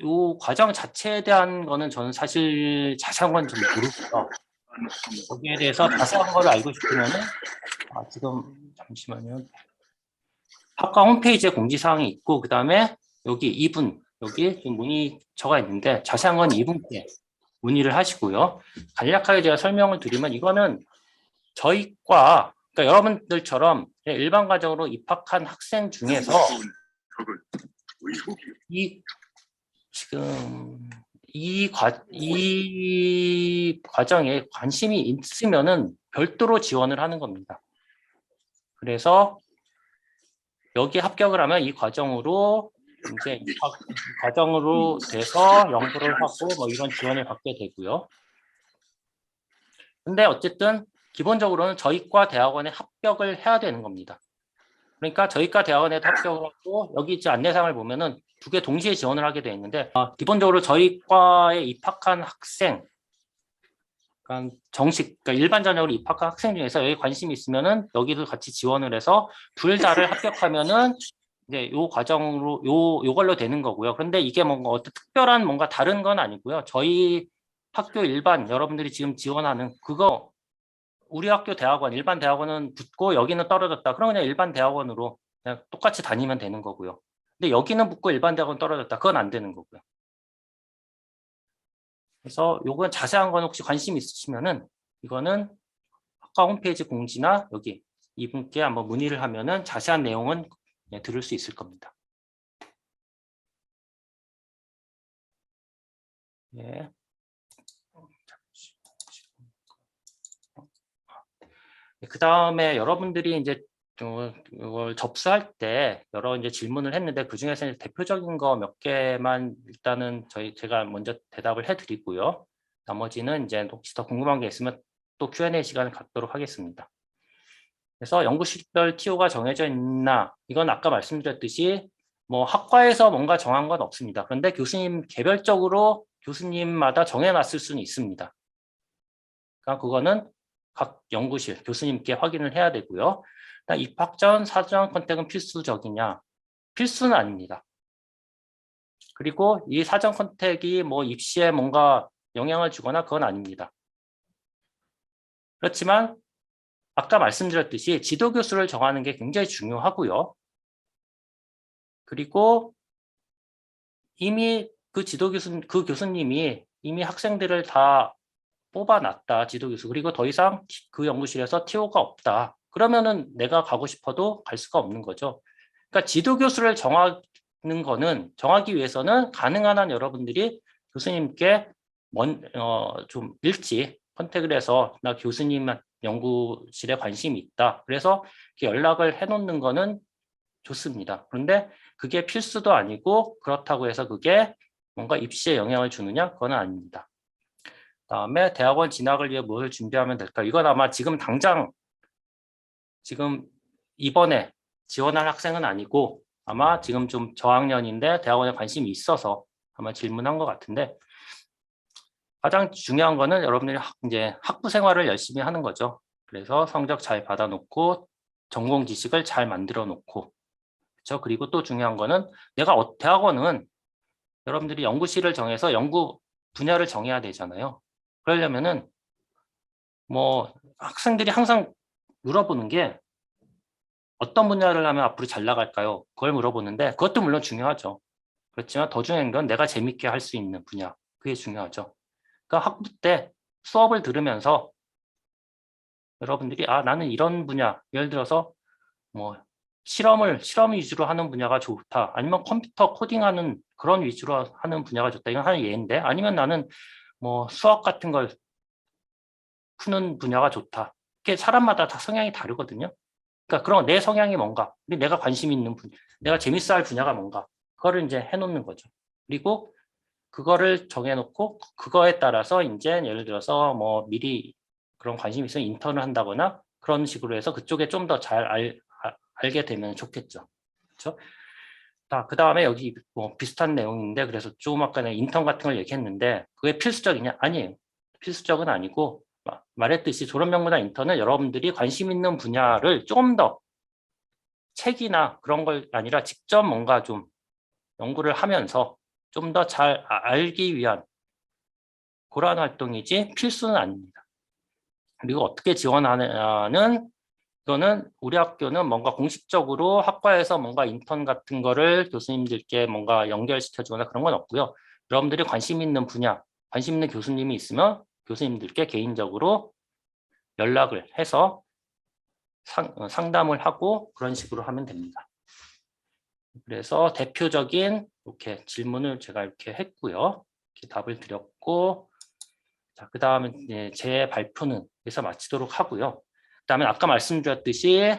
요 과정 자체에 대한 거는 저는 사실 자세한 건 좀 모르고요. 거기에 대해서 자세한 거를 알고 싶으면은 지금 잠시만요. 학과 홈페이지에 공지사항이 있고, 그 다음에 여기 지금 문의처가 있는데 자세한 건 이분께 문의를 하시고요. 간략하게 제가 설명을 드리면 이거는 저희 과, 그러니까 여러분들처럼 일반 과정으로 입학한 학생 중에서 지금 이 과정에 관심이 있으면은 별도로 지원을 하는 겁니다. 그래서 여기 합격을 하면 이 과정으로 이제 과정으로 돼서 연구를 하고 뭐 이런 지원을 받게 되고요. 근데 어쨌든 기본적으로는 저희과 대학원에 합격을 해야 되는 겁니다. 그러니까 저희과 대학원에도 합격을 하고 여기 이제 안내사항을 보면은 두 개 동시에 지원을 하게 되어 있는데 기본적으로 저희과에 입학한 학생, 그러니까 그러니까 일반 전형으로 입학한 학생 중에서 여기 관심이 있으면은 여기도 같이 지원을 해서 둘 다를 합격하면은 이제 요 과정으로 요걸로 되는 거고요. 그런데 이게 뭔가 어떤 특별한 뭔가 다른 건 아니고요. 저희 학교 일반 여러분들이 지금 지원하는 그거 우리 학교 대학원 일반 대학원은 붙고 여기는 떨어졌다. 그럼 그냥 일반 대학원으로 그냥 똑같이 다니면 되는 거고요. 근데 여기는 붙고 일반 대학원 떨어졌다. 그건 안 되는 거고요. 그래서 요건 자세한 건 혹시 관심 있으시면은 이거는 학과 홈페이지 공지나 여기 이분께 한번 문의를 하면은 자세한 내용은 들을 수 있을 겁니다. 예. 그 다음에 여러분들이 이제 이걸 접수할 때 여러 이제 질문을 했는데 그 중에서 이제 대표적인 거 몇 개만 일단은 제가 먼저 대답을 해드리고요. 나머지는 이제 혹시 더 궁금한 게 있으면 또 Q&A 시간을 갖도록 하겠습니다. 그래서 연구실별 TO가 정해져 있나? 이건 아까 말씀드렸듯이 뭐 학과에서 뭔가 정한 건 없습니다. 그런데 교수님 개별적으로 교수님마다 정해놨을 수는 있습니다. 그러니까 그거는 각 연구실 교수님께 확인을 해야 되고요. 입학 전 사전 컨택은 필수적이냐? 필수는 아닙니다. 그리고 이 사전 컨택이 뭐 입시에 뭔가 영향을 주거나 그건 아닙니다. 그렇지만 아까 말씀드렸듯이 지도교수를 정하는 게 굉장히 중요하고요. 그리고 이미 그 그 교수님이 이미 학생들을 다 뽑아놨다, 지도교수. 그리고 더 이상 그 연구실에서 TO가 없다. 그러면은 내가 가고 싶어도 갈 수가 없는 거죠. 그러니까 지도교수를 정하기 위해서는 가능한 한 여러분들이 교수님께 좀 일찍 컨택을 해서 나 교수님 연구실에 관심이 있다. 그래서 연락을 해놓는 거는 좋습니다. 그런데 그게 필수도 아니고 그렇다고 해서 그게 뭔가 입시에 영향을 주느냐? 그건 아닙니다. 다음에 대학원 진학을 위해 무엇을 준비하면 될까? 이건 아마 지금 당장 지금 이번에 지원할 학생은 아니고 아마 지금 좀 저학년인데 대학원에 관심이 있어서 아마 질문한 것 같은데 가장 중요한 거는 여러분들이 이제 학부 생활을 열심히 하는 거죠. 그래서 성적 잘 받아놓고 전공 지식을 잘 만들어 놓고 그렇죠. 그리고 또 중요한 거는 내가 대학원은 여러분들이 연구실을 정해서 연구 분야를 정해야 되잖아요. 그러려면은 뭐 학생들이 항상 물어보는 게 어떤 분야를 하면 앞으로 잘 나갈까요? 그걸 물어보는데 그것도 물론 중요하죠. 그렇지만 더 중요한 건 내가 재밌게 할 수 있는 분야. 그게 중요하죠. 그러니까 학부 때 수업을 들으면서 여러분들이 나는 이런 분야, 예를 들어서 뭐 실험 위주로 하는 분야가 좋다. 아니면 컴퓨터 코딩하는 그런 위주로 하는 분야가 좋다. 이건 하는 예인데 아니면 나는 뭐 수학 같은 걸 푸는 분야가 좋다. 이게 사람마다 다 성향이 다르거든요. 그러니까 그런 내 성향이 뭔가, 내가 관심 있는 분야, 내가 재밌어할 분야가 뭔가, 그거를 이제 해놓는 거죠. 그리고 그거를 정해놓고 그거에 따라서 이제 예를 들어서 뭐 미리 그런 관심이 있으면 인턴을 한다거나 그런 식으로 해서 그쪽에 좀 더 잘 알게 되면 좋겠죠. 그렇죠? 그 다음에 여기 뭐 비슷한 내용인데 그래서 조금 아까 내가 인턴 같은 걸 얘기했는데 그게 필수적이냐? 아니에요. 필수적은 아니고 말했듯이 졸업연구나 인턴은 여러분들이 관심 있는 분야를 조금 더 책이나 그런 걸 아니라 직접 뭔가 좀 연구를 하면서 좀 더 잘 알기 위한 그러한 활동이지 필수는 아닙니다. 그리고 어떻게 지원하느냐는 이거는 우리 학교는 뭔가 공식적으로 학과에서 뭔가 인턴 같은 거를 교수님들께 뭔가 연결시켜 주거나 그런 건 없고요. 여러분들이 관심 있는 분야, 관심 있는 교수님이 있으면 교수님들께 개인적으로 연락을 해서 상담을 하고 그런 식으로 하면 됩니다. 그래서 대표적인 이렇게 질문을 제가 이렇게 했고요. 이렇게 답을 드렸고, 자, 그 다음에 제 발표는 여기서 마치도록 하고요. 그 다음에 아까 말씀드렸듯이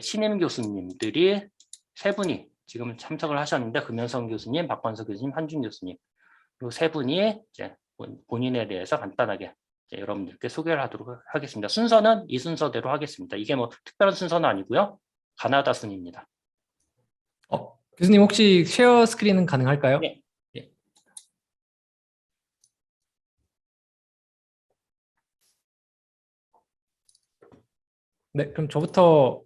신임 교수님들이 세 분이 지금 참석을 하셨는데 금연성 교수님, 박관석 교수님, 한준 교수님 이 세 분이 이제 본인에 대해서 간단하게 여러분들께 소개를 하도록 하겠습니다. 순서는 이 순서대로 하겠습니다. 이게 뭐 특별한 순서는 아니고요. 가나다 순입니다. 교수님 혹시 쉐어 스크린은 가능할까요? 네. 네. 네, 그럼 저부터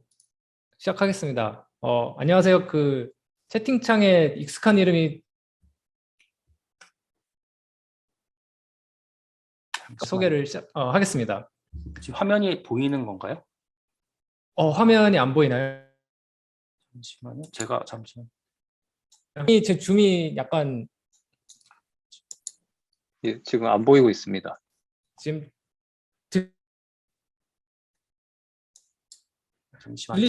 시작하겠습니다. 안녕하세요. 그 채팅창에 익숙한 이름이 소개를 하겠습니다. 지금 화면이 보이는 건가요? 화면이 안 보이나요? 잠시만요. 제가 잠시만. 제 줌이 약간 예, 지금 안 보이고 있습니다. 지금 잠시만요.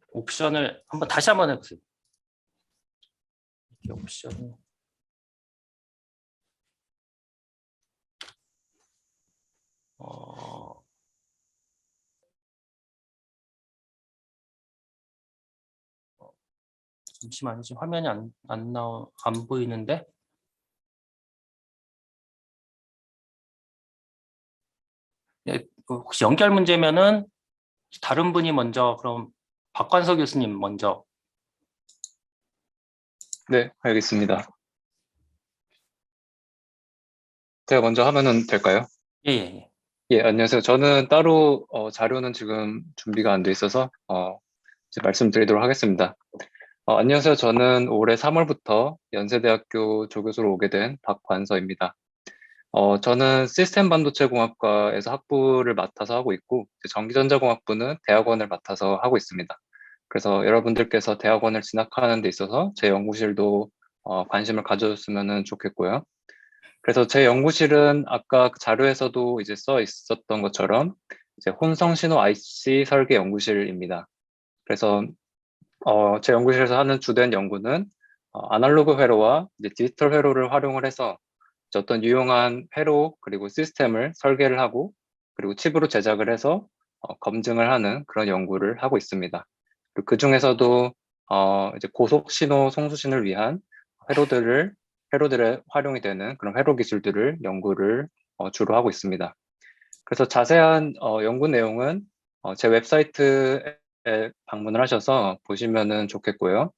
옵션을 다시 한번 해보세요. 이렇게 옵션. 잠시만요. 지금 화면이 안 보이는데. 네, 혹시 연결 문제면은 다른 분이 먼저, 그럼 박관석 교수님 먼저. 네, 알겠습니다. 제가 먼저 하면은 될까요? 예, 예, 예. 예, 안녕하세요. 저는 따로 자료는 지금 준비가 안 돼 있어서 이제 말씀드리도록 하겠습니다. 안녕하세요. 저는 올해 3월부터 연세대학교 조교수로 오게 된 박관서입니다. 저는 시스템 반도체 공학과에서 학부를 맡아서 하고 있고, 이제 전기전자공학부는 대학원을 맡아서 하고 있습니다. 그래서 여러분들께서 대학원을 진학하는 데 있어서 제 연구실도 관심을 가져줬으면 좋겠고요. 그래서 제 연구실은 아까 그 자료에서도 이제 써 있었던 것처럼 이제 혼성 신호 IC 설계 연구실입니다. 그래서 제 연구실에서 하는 주된 연구는 아날로그 회로와 이제 디지털 회로를 활용을 해서 이제 어떤 유용한 회로 그리고 시스템을 설계를 하고 그리고 칩으로 제작을 해서 검증을 하는 그런 연구를 하고 있습니다. 그리고 그 중에서도 이제 고속 신호 송수신을 위한 회로들의 활용이 되는 그런 회로 기술들을 연구를 주로 하고 있습니다. 그래서 자세한 연구 내용은 제 웹사이트에 방문을 하셔서 보시면은 좋겠고요.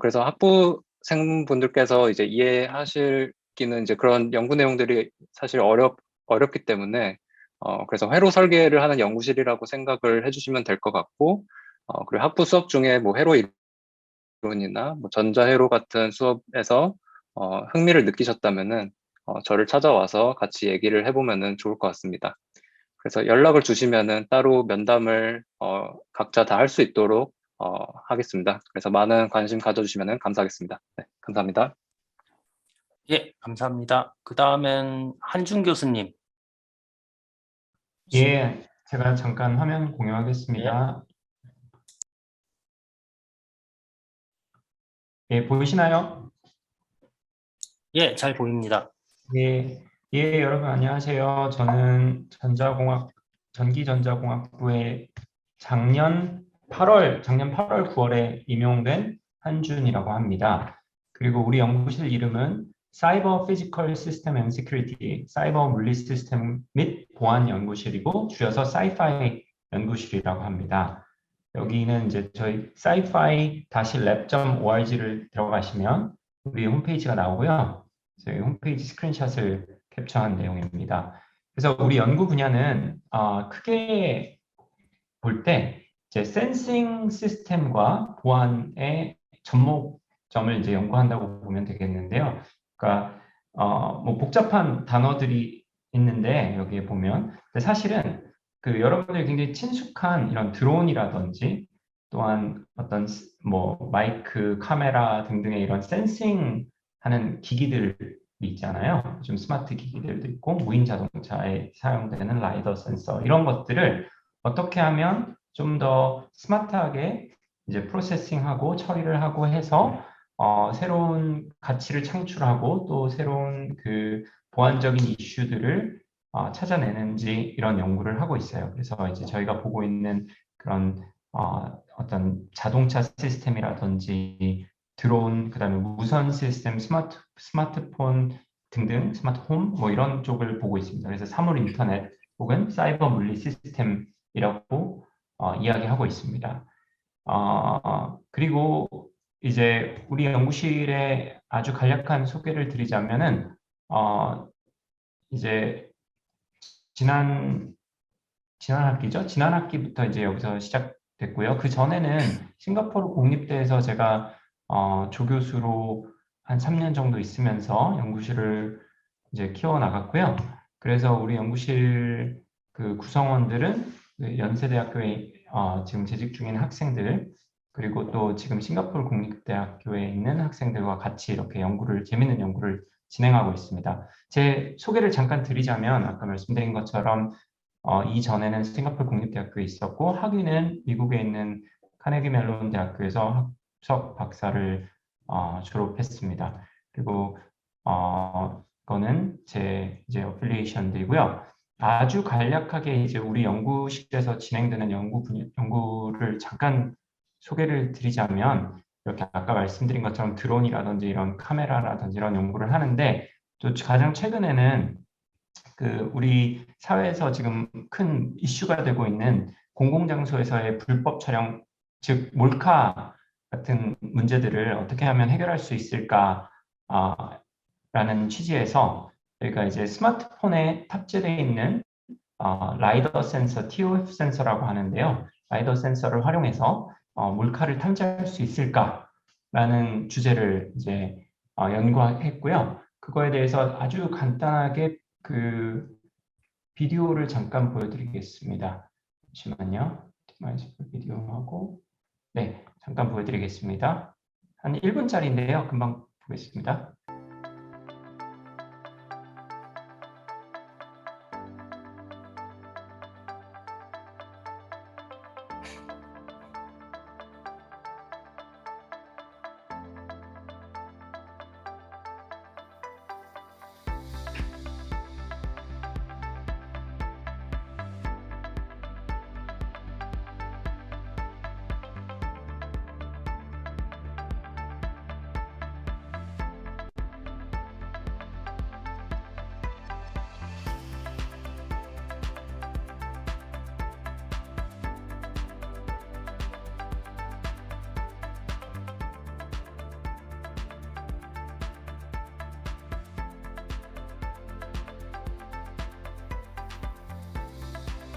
그래서 학부생분들께서 이제 이해하시기는 이제 그런 연구 내용들이 사실 어렵기 때문에 그래서 회로 설계를 하는 연구실이라고 생각을 해주시면 될 것 같고, 그리고 학부 수업 중에 뭐 회로 이론이나 뭐 전자회로 같은 수업에서 흥미를 느끼셨다면은 저를 찾아와서 같이 얘기를 해보면은 좋을 것 같습니다. 그래서 연락을 주시면은 따로 면담을 각자 다 할 수 있도록 하겠습니다. 그래서 많은 관심 가져주시면은 감사하겠습니다. 네, 감사합니다. 예, 감사합니다. 그 다음엔 한준 교수님. 예, 제가 잠깐 화면 예, 공유하겠습니다. 예, 보이시나요? 예, 잘 보입니다. 예, 여러분 안녕하세요. 저는 전기전자공학부에 작년 8월, 9월에 임용된 한준이라고 합니다. 그리고 우리 연구실 이름은 사이버 피지컬 시스템 앤 시큐리티, 사이버 물리 시스템 및 보안 연구실이고 줄여서 사이파이 연구실이라고 합니다. 여기는 이제 저희 sci-fi-lab.org를 들어가시면 우리 홈페이지가 나오고요. 저희 홈페이지 스크린샷을 캡처한 내용입니다. 그래서 우리 연구 분야는 크게 볼 때 이제 센싱 시스템과 보안의 접목점을 이제 연구한다고 보면 되겠는데요. 그러니까 뭐 복잡한 단어들이 있는데 여기에 보면 근데 사실은 그 여러분들이 굉장히 친숙한 이런 드론이라든지 또한 어떤 뭐 마이크, 카메라 등등의 이런 센싱하는 기기들이 있잖아요. 좀 스마트 기기들도 있고 무인 자동차에 사용되는 라이더 센서 이런 것들을 어떻게 하면 좀 더 스마트하게 이제 프로세싱하고 처리를 하고 해서 새로운 가치를 창출하고 또 새로운 그 보안적인 이슈들을 찾아내는지 이런 연구를 하고 있어요. 그래서 이제 저희가 보고 있는 그런 어떤 자동차 시스템이라든지 드론, 그다음에 무선 시스템, 스마트폰 등등, 스마트홈 뭐 이런 쪽을 보고 있습니다. 그래서 사물 인터넷 혹은 사이버 물리 시스템이라고 이야기하고 있습니다. 그리고 이제 우리 연구실의 아주 간략한 소개를 드리자면은 이제 지난 학기죠. 지난 학기부터 이제 여기서 시작됐고요. 그 전에는 싱가포르 국립대에서 제가 조교수로 한 3년 정도 있으면서 연구실을 이제 키워 나갔고요. 그래서 우리 연구실 그 구성원들은 그 연세대학교에 지금 재직 중인 학생들 그리고 또 지금 싱가포르 국립대학교에 있는 학생들과 같이 이렇게 재밌는 연구를 진행하고 있습니다. 제 소개를 잠깐 드리자면 아까 말씀드린 것처럼 이전에는 싱가포르 국립대학교에 있었고 학위는 미국에 있는 카네기 멜론 대학교에서 학석 박사를 졸업했습니다. 그리고 이거는 제 이제 어플리에이션들이고요. 아주 간략하게 이제 우리 연구실에서 진행되는 연구를 잠깐 소개를 드리자면 이렇게 아까 말씀드린 것처럼 드론이라든지 이런 카메라라든지 이런 연구를 하는데 또 가장 최근에는 그 우리 사회에서 지금 큰 이슈가 되고 있는 공공장소에서의 불법 촬영, 즉 몰카 같은 문제들을 어떻게 하면 해결할 수 있을까 라는 취지에서 저희가 이제 스마트폰에 탑재되어 있는 라이더 센서, TOF 센서라고 하는데요. 라이더 센서를 활용해서 몰카를 탐지할 수 있을까라는 주제를 이제 연구했고요. 그거에 대해서 아주 간단하게 그 비디오를 잠깐 보여드리겠습니다. 잠시만요. 디마이스 비디오하고 네, 잠깐 보여드리겠습니다. 한 1분짜리인데요. 금방 보겠습니다.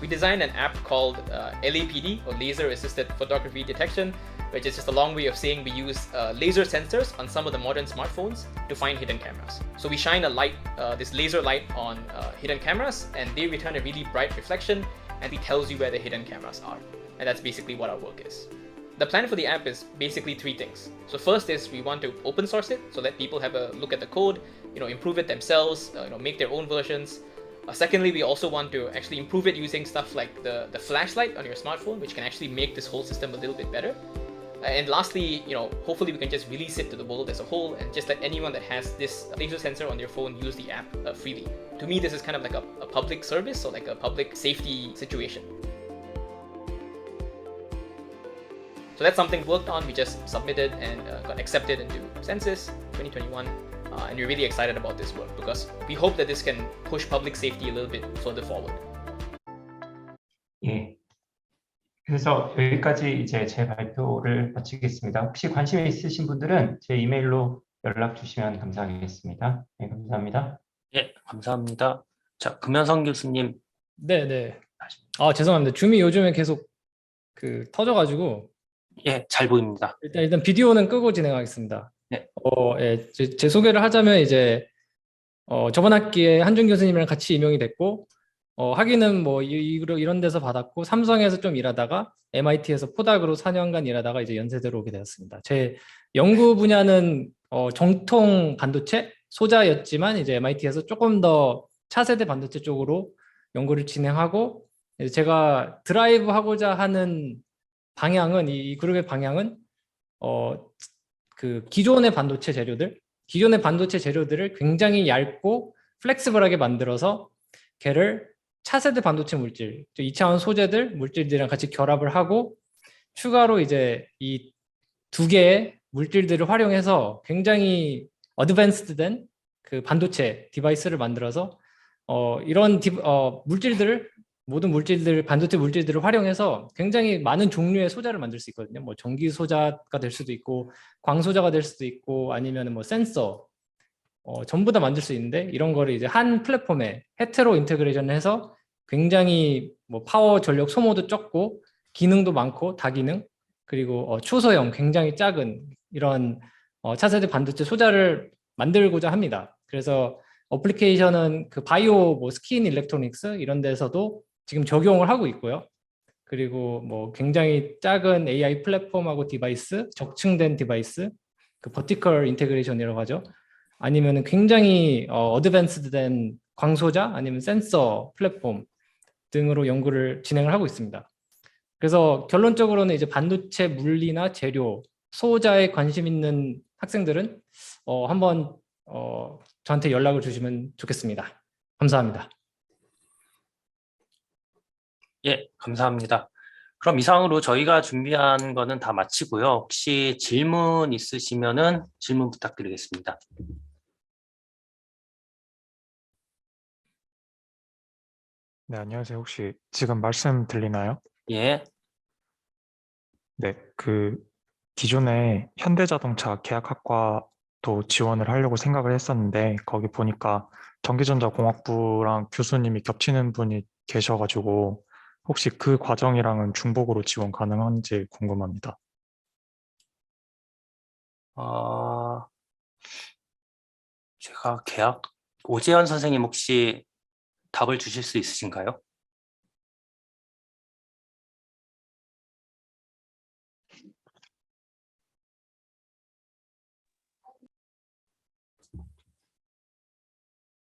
We designed an app called LAPD, or Laser Assisted Photography Detection, which is just a long way of saying we use laser sensors on some of the modern smartphones to find hidden cameras. So we shine a light, this laser light on hidden cameras, and they return a really bright reflection, and it tells you where the hidden cameras are. And that's basically what our work is. The plan for the app is basically three things. So first is we want to open source it, so let people have a look at the code, improve it themselves, make their own versions. Secondly, we also want to actually improve it using stuff like the flashlight on your smartphone, which can actually make this whole system a little bit better. And lastly, hopefully we can just release it to the world as a whole and just let anyone that has this laser sensor on their phone use the app freely. To me, this is kind of like a public service, or like a public safety situation. So that's something worked on. We just submitted and got accepted into Census 2021. And we're really excited about this work because we hope that this can push public safety a little bit further forward. 예. 그래서 여기까지 이제 제 발표를 마치겠습니다. 혹시 관심 있으신 분들은 제 이메일로 연락 주시면 감사하겠습니다. 네, 감사합니다. 예, 감사합니다. 자, 금현성 교수님. 네. 죄송합니다. 줌이 요즘에 계속 터져가지고 예, 잘 보입니다. 일단 비디오는 끄고 진행하겠습니다. 네. 제 소개를 하자면 이제 저번 학기에 한준 교수님이랑 같이 임용이 됐고 학위는 뭐 이런 데서 받았고 삼성에서 좀 일하다가 MIT에서 포닥으로 4년간 일하다가 이제 연세대로 오게 되었습니다. 제 연구 분야는 정통 반도체 소자였지만 이제 MIT에서 조금 더 차세대 반도체 쪽으로 연구를 진행하고 제가 드라이브 하고자 하는 방향은 이 그룹의 방향은 그 기존의 반도체 재료들을 굉장히 얇고 플렉시블하게 만들어서 걔를 차세대 반도체 물질, 2차원 소재들, 물질들이랑 같이 결합을 하고 추가로 이제 이 두 개의 물질들을 활용해서 굉장히 어드밴스드된 그 반도체 디바이스를 만들어서 이런 모든 물질들, 반도체 물질들을 활용해서 굉장히 많은 종류의 소자를 만들 수 있거든요. 뭐 전기 소자가 될 수도 있고, 광 소자가 될 수도 있고, 아니면 뭐 센서, 전부 다 만들 수 있는데 이런 거를 이제 한 플랫폼에 헤테로 인테그레이션을 해서 굉장히 뭐 파워 전력 소모도 적고 기능도 많고 다기능 그리고 초소형 굉장히 작은 이런 차세대 반도체 소자를 만들고자 합니다. 그래서 어플리케이션은 그 바이오, 뭐 스킨 일렉트로닉스 이런 데서도 지금 적용을 하고 있고요. 그리고 뭐 굉장히 작은 AI 플랫폼하고 디바이스, 적층된 디바이스, 그 버티컬 인테그레이션이라고 하죠. 아니면 굉장히 어드밴스드된 광소자 아니면 센서 플랫폼 등으로 연구를 진행을 하고 있습니다. 그래서 결론적으로는 이제 반도체 물리나 재료, 소자에 관심 있는 학생들은 한번 저한테 연락을 주시면 좋겠습니다. 감사합니다. 예, 감사합니다. 그럼 이상으로 저희가 준비한 거는 다 마치고요. 혹시 질문 있으시면은 질문 부탁드리겠습니다. 네, 안녕하세요. 혹시 지금 말씀 들리나요? 예. 네, 기존에 현대자동차 계약학과도 지원을 하려고 생각을 했었는데 거기 보니까 전기전자공학부랑 교수님이 겹치는 분이 계셔가지고 혹시 그 과정이랑은 중복으로 지원 가능한지 궁금합니다. 어, 제가 오재현 선생님 혹시 답을 주실 수 있으신가요?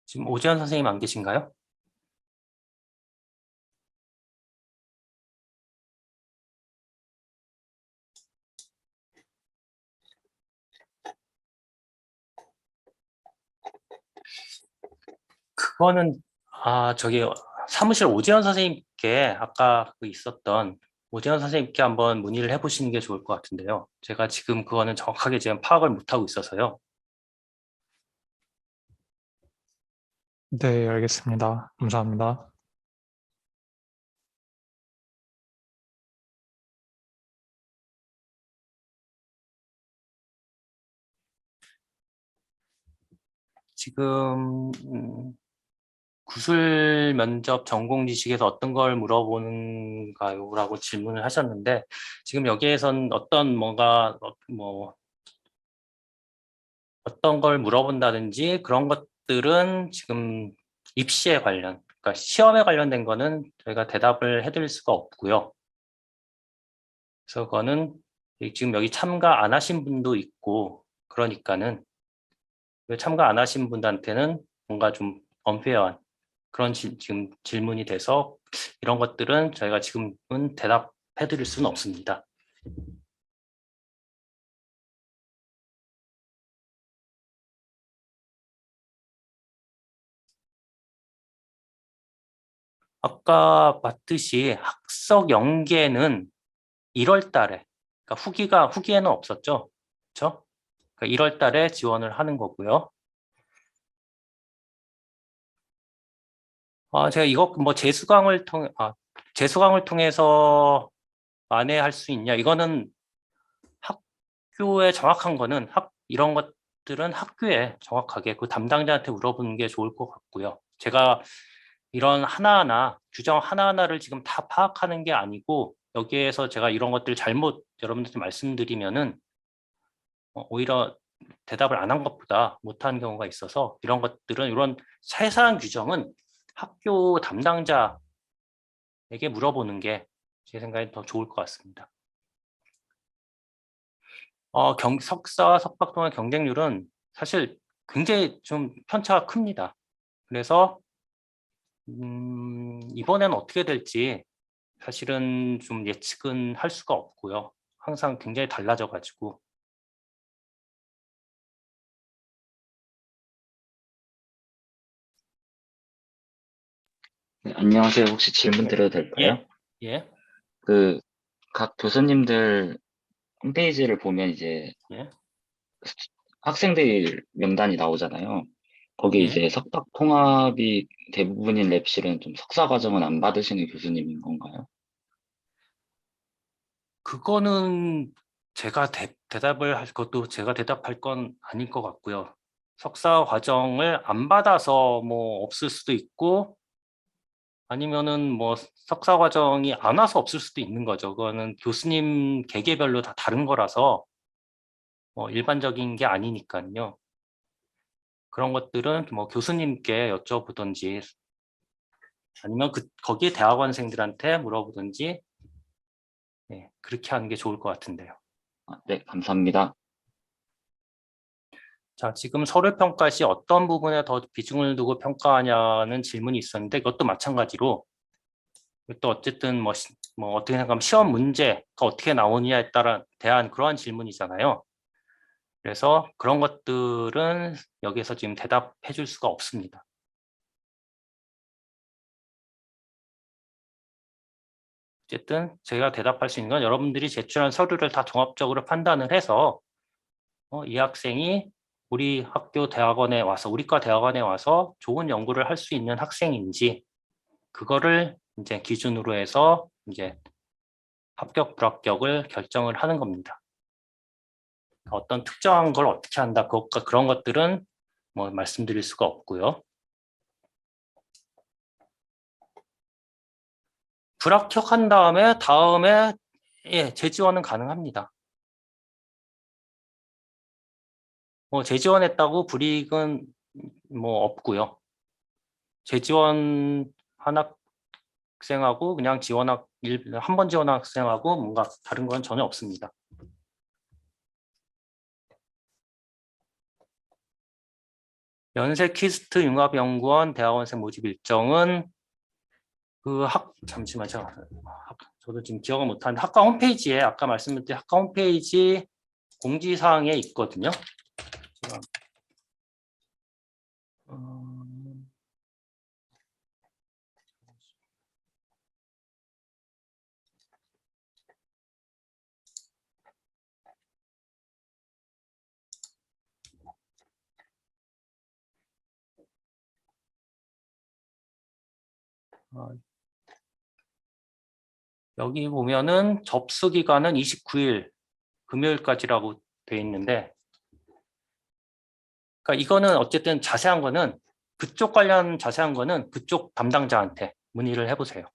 지금 오재현 선생님 안 계신가요? 그거는 저기 사무실 오재현 선생님께 아까 있었던 오재현 선생님께 한번 문의를 해보시는 게 좋을 것 같은데요. 제가 지금 그거는 정확하게 지금 파악을 못하고 있어서요. 네, 알겠습니다. 감사합니다. 지금 구술 면접 전공 지식에서 어떤 걸 물어보는가요? 라고 질문을 하셨는데 지금 여기에선 어떤 걸 물어본다든지 그런 것들은 지금 입시에 그러니까 시험에 관련된 거는 저희가 대답을 해드릴 수가 없고요. 그래서 그거는 지금 여기 참가 안 하신 분도 있고 그러니까는 참가 안 하신 분들한테는 뭔가 좀 언페어한 그런 지금 질문이 돼서 이런 것들은 저희가 지금은 대답해 드릴 수는 없습니다. 아까 봤듯이 학석 연계는 1월 달에, 그러니까 후기에는 없었죠. 그렇죠? 그러니까 1월 달에 지원을 하는 거고요. 제가 이거 뭐 재수강을 통해서 만회할 수 있냐? 이거는 학교에 정확한 거는 이런 것들은 학교에 정확하게 그 담당자한테 물어보는 게 좋을 것 같고요. 제가 이런 규정 하나하나를 지금 다 파악하는 게 아니고 여기에서 제가 이런 것들 잘못 여러분들한테 말씀드리면은 오히려 대답을 안 한 것보다 못한 경우가 있어서 이런 세세한 규정은 학교 담당자에게 물어보는 게 제 생각엔 더 좋을 것 같습니다. 석사, 석박 동안 경쟁률은 사실 굉장히 좀 편차가 큽니다. 그래서 이번에는 어떻게 될지 사실은 좀 예측은 할 수가 없고요. 항상 굉장히 달라져가지고. 네, 안녕하세요. 혹시 질문 드려도 될까요? 예, 각 교수님들 홈페이지를 보면 이제 예, 학생들 명단이 나오잖아요. 거기에 예. 이제 석박 통합이 대부분인 랩실은 좀 석사 과정은 안 받으시는 교수님인 건가요? 그거는 제가 대답을 할 것도 제가 대답할 건 아닐 것 같고요. 석사 과정을 안 받아서 뭐 없을 수도 있고 아니면은 뭐 석사 과정이 안 와서 없을 수도 있는 거죠. 그거는 교수님 개개별로 다 다른 거라서 일반적인 게 아니니까요. 그런 것들은 뭐 교수님께 여쭤보든지 아니면 거기에 대학원생들한테 물어보든지 그렇게 하는 게 좋을 것 같은데요. 네, 감사합니다. 자, 지금 서류 평가 시 어떤 부분에 더 비중을 두고 평가하냐는 질문이 있었는데 이것도 마찬가지로 또 어쨌든 뭐 어떻게 생각하면 시험 문제가 어떻게 나오느냐에 대한 그러한 질문이잖아요. 그래서 그런 것들은 여기서 지금 대답해 줄 수가 없습니다. 어쨌든 제가 대답할 수 있는 건 여러분들이 제출한 서류를 다 종합적으로 판단을 해서 이 학생이 우리 학교 대학원에 와서 우리과 대학원에 와서 좋은 연구를 할 수 있는 학생인지 그거를 이제 기준으로 해서 이제 합격 불합격을 결정을 하는 겁니다. 어떤 특정한 걸 어떻게 한다 그런 것들은 뭐 말씀드릴 수가 없고요. 불합격한 다음에 재지원은 가능합니다. 재지원했다고 불이익은 없고요. 재지원 한 학생하고 그냥 한 번 지원한 학생하고 뭔가 다른 건 전혀 없습니다. 연세 퀴스트 융합연구원 대학원생 모집 일정은 잠시만요. 저도 지금 기억을 못하는데 학과 홈페이지에 아까 말씀드린 학과 홈페이지 공지사항에 있거든요. 여기 보면은 접수 기간은 29일 금요일까지라고 돼 있는데, 그러니까 이거는 어쨌든 자세한 거는 그쪽 관련 자세한 거는 그쪽 담당자한테 문의를 해보세요.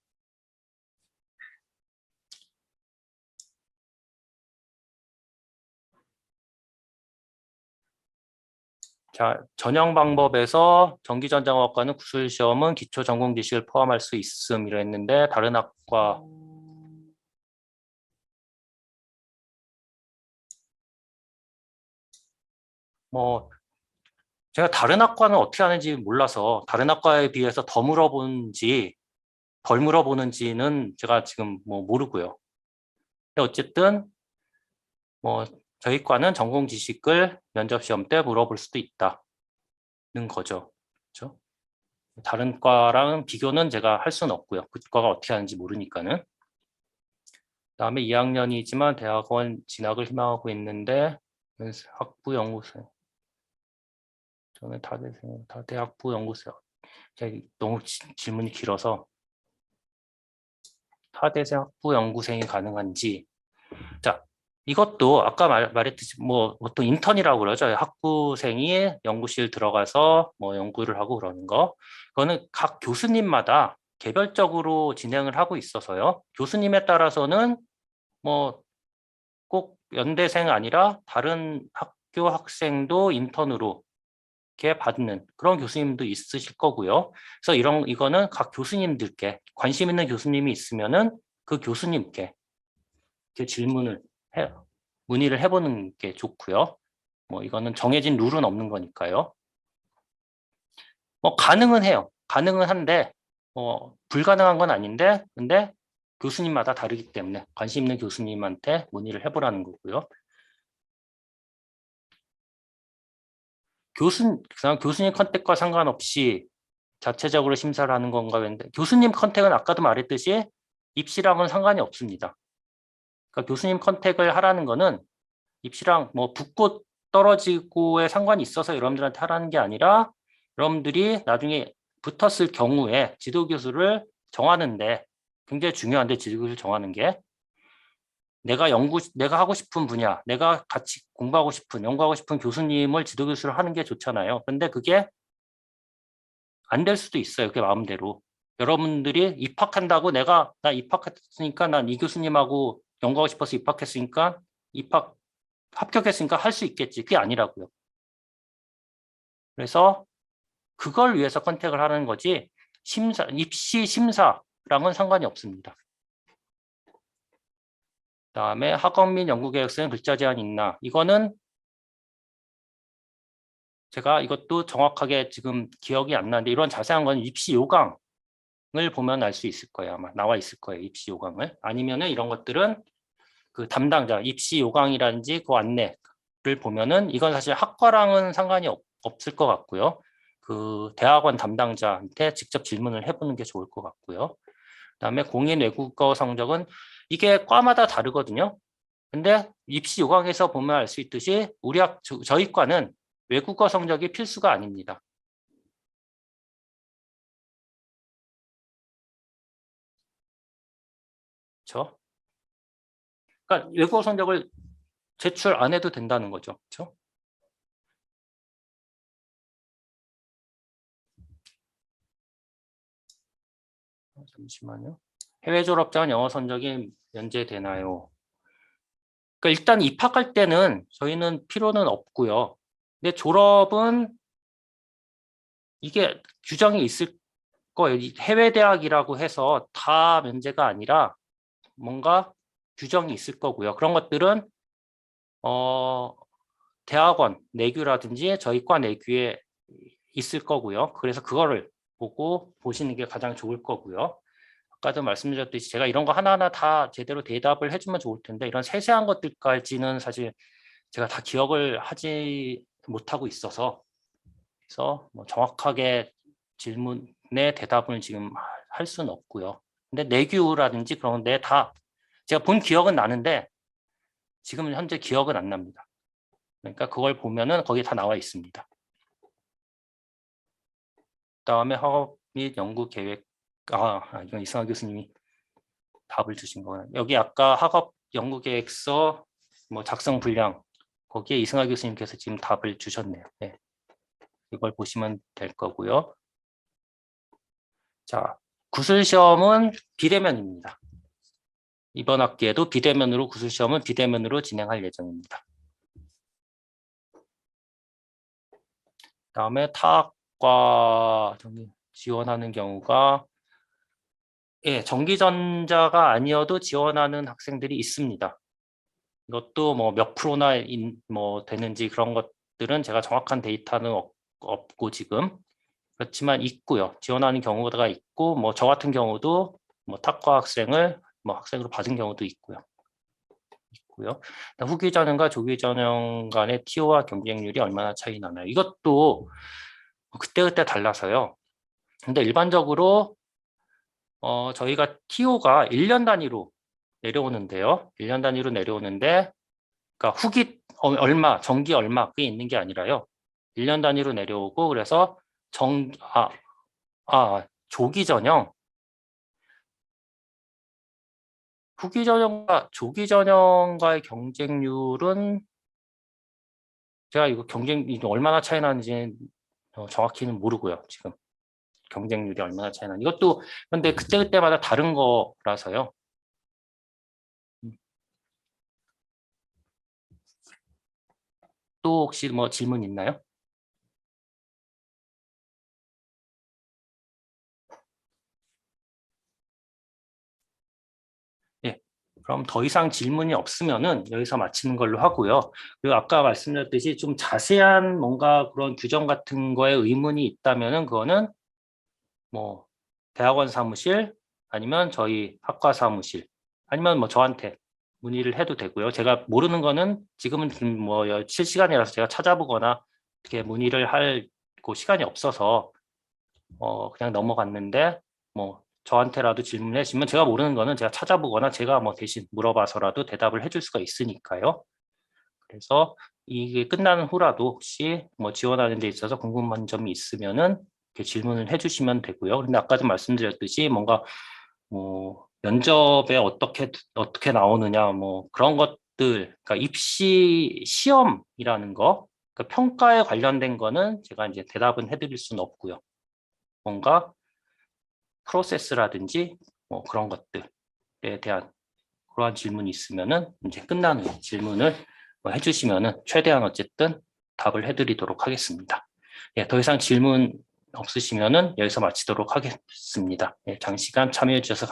자, 전형 방법에서 전기전자공학과는 구술시험은 기초 전공 지식을 포함할 수 있음이라 했는데 다른 학과 제가 다른 학과는 어떻게 하는지 몰라서 다른 학과에 비해서 더 물어보는지 덜 물어보는지는 제가 지금 모르고요. 근데 어쨌든 저희 과는 전공 지식을 면접 시험 때 물어볼 수도 있다는 거죠. 그렇죠? 다른 과랑 비교는 제가 할 수는 없고요. 그 과가 어떻게 하는지 모르니까는. 그다음에 2학년이지만 대학원 진학을 희망하고 있는데 학부 연구생. 저는 다 대학부 연구생. 너무 질문이 길어서 타대생 학부 연구생이 가능한지. 자, 이것도 아까 말했듯이 보통 인턴이라고 그러죠. 학부생이 연구실 들어가서 연구를 하고 그러는 거. 그거는 각 교수님마다 개별적으로 진행을 하고 있어서요. 교수님에 따라서는 꼭 연대생 아니라 다른 학교 학생도 인턴으로 이렇게 받는 그런 교수님도 있으실 거고요. 그래서 이거는 각 교수님들께 관심 있는 교수님이 있으면은 그 교수님께 이렇게 문의를 해보는 게 좋고요. 이거는 정해진 룰은 없는 거니까요. 가능은 해요. 가능은 한데 불가능한 건 아닌데 근데 교수님마다 다르기 때문에 관심 있는 교수님한테 문의를 해보라는 거고요. 교수님 컨택과 상관없이 자체적으로 심사를 하는 건가 했는데 교수님 컨택은 아까도 말했듯이 입시랑은 상관이 없습니다. 그러니까 교수님 컨택을 하라는 거는 입시랑 붙고 떨어지고에 상관이 있어서 여러분들한테 하라는 게 아니라 여러분들이 나중에 붙었을 경우에 지도교수를 정하는데 굉장히 중요한데 지도교수를 정하는 게 내가 하고 싶은 분야, 내가 같이 연구하고 싶은 교수님을 지도교수를 하는 게 좋잖아요. 근데 그게 안 될 수도 있어요. 그게 마음대로. 여러분들이 입학한다고 나 입학했으니까 난 이 교수님하고 연구하고 싶어서 입학했으니까 합격했으니까 할 수 있겠지. 그게 아니라고요. 그래서 그걸 위해서 컨택을 하는 거지 입시 심사랑은 상관이 없습니다. 그다음에 학업 및 연구계획서에 글자 제한이 있나? 이거는 제가 이것도 정확하게 지금 기억이 안 나는데 이런 자세한 건 입시 요강을 보면 알 수 있을 거예요. 아마 나와 있을 거예요. 입시 요강을. 아니면은 이런 것들은 그 담당자 입시 요강이라든지 그 안내를 보면은 이건 사실 학과랑은 상관이 없을 것 같고요. 그 대학원 담당자한테 직접 질문을 해보는 게 좋을 것 같고요. 그다음에 공인 외국어 성적은 이게 과마다 다르거든요. 근데 입시 요강에서 보면 알 수 있듯이 저희 과는 외국어 성적이 필수가 아닙니다. 그렇죠? 그러니까 외국어 성적을 제출 안 해도 된다는 거죠. 그렇죠? 잠시만요. 해외 졸업장은 영어 성적이 면제되나요? 그러니까 일단 입학할 때는 저희는 필요는 없고요. 근데 졸업은 이게 규정이 있을 거예요. 해외 대학이라고 해서 다 면제가 아니라 뭔가 규정이 있을 거고요. 그런 것들은 대학원 내규라든지 저희 과 내규에 있을 거고요. 그래서 그거를 보고 보시는 게 가장 좋을 거고요. 아까도 말씀드렸듯이 제가 이런 거 하나하나 다 제대로 대답을 해주면 좋을 텐데 이런 세세한 것들까지는 사실 제가 다 기억을 하지 못하고 있어서 그래서 뭐 정확하게 질문에 대답을 지금 할 수는 없고요. 근데 내규라든지 그런 데 다 제가 본 기억은 나는데 지금은 현재 기억은 안 납니다. 그러니까 그걸 보면은 거기 다 나와 있습니다. 그다음에 학업 및 연구 계획 이건 이승하 교수님이 답을 주신 거구나. 여기 아까 학업 연구 계획서 뭐 작성 분량 거기에 이승하 교수님께서 지금 답을 주셨네요. 네. 이걸 보시면 될 거고요. 자, 구술시험은 비대면입니다. 이번 학기에도 비대면으로 구술시험은 비대면으로 진행할 예정입니다. 그다음에 타학과 지원하는 경우가 전기전자가 아니어도 지원하는 학생들이 있습니다. 이것도 뭐 몇 프로나 뭐 되는지 그런 것들은 제가 정확한 데이터는 없고 지금 그렇지만 있고요. 지원하는 경우가 있고 뭐 저 같은 경우도 뭐 탁과 학생을 뭐 학생으로 받은 경우도 있고요. 후기 전형과 조기 전형 간의 TO와 경쟁률이 얼마나 차이 나나요? 이것도 그때그때 달라서요. 근데 일반적으로 저희가 TO가 1년 단위로 내려오는데요. 1년 단위로 내려오는데 그러니까 후기 얼마, 정기 얼마 그게 있는 게 아니라요. 1년 단위로 내려오고 그래서 조기 전형 후기 전형과 조기 전형과의 경쟁률은 제가 이거 경쟁이 얼마나 차이 나는지 정확히는 모르고요. 지금 경쟁률이 얼마나 차이 나는지 이것도 근데 그때그때마다 다른 거라서요. 또 혹시 뭐 질문 있나요? 그럼 더 이상 질문이 없으면은 여기서 마치는 걸로 하고요. 그리고 아까 말씀드렸듯이 좀 자세한 뭔가 그런 규정 같은 거에 의문이 있다면은 그거는 뭐 대학원 사무실 아니면 저희 학과 사무실 아니면 뭐 저한테 문의를 해도 되고요. 제가 모르는 거는 지금은 뭐 실시간이라서 제가 찾아보거나 어떻게 문의를 할 시간이 없어서 그냥 넘어갔는데 뭐 저한테라도 질문해 주시면 제가 모르는 거는 제가 찾아보거나 제가 뭐 대신 물어봐서라도 대답을 해줄 수가 있으니까요. 그래서 이게 끝나는 후라도 혹시 뭐 지원하는 데 있어서 궁금한 점이 있으면은 이렇게 질문을 해주시면 되고요. 근데 아까도 말씀드렸듯이 뭔가 뭐 면접에 어떻게 나오느냐 뭐 그런 것들, 그러니까 입시 시험이라는 거, 그러니까 평가에 관련된 거는 제가 이제 대답은 해드릴 수는 없고요. 뭔가 프로세스라든지 뭐 그런 것들에 대한 그러한 질문이 있으면은 이제 끝나는 질문을 뭐 해주시면은 최대한 어쨌든 답을 해드리도록 하겠습니다. 더 이상 질문 없으시면은 여기서 마치도록 하겠습니다. 장시간 참여해 주셔서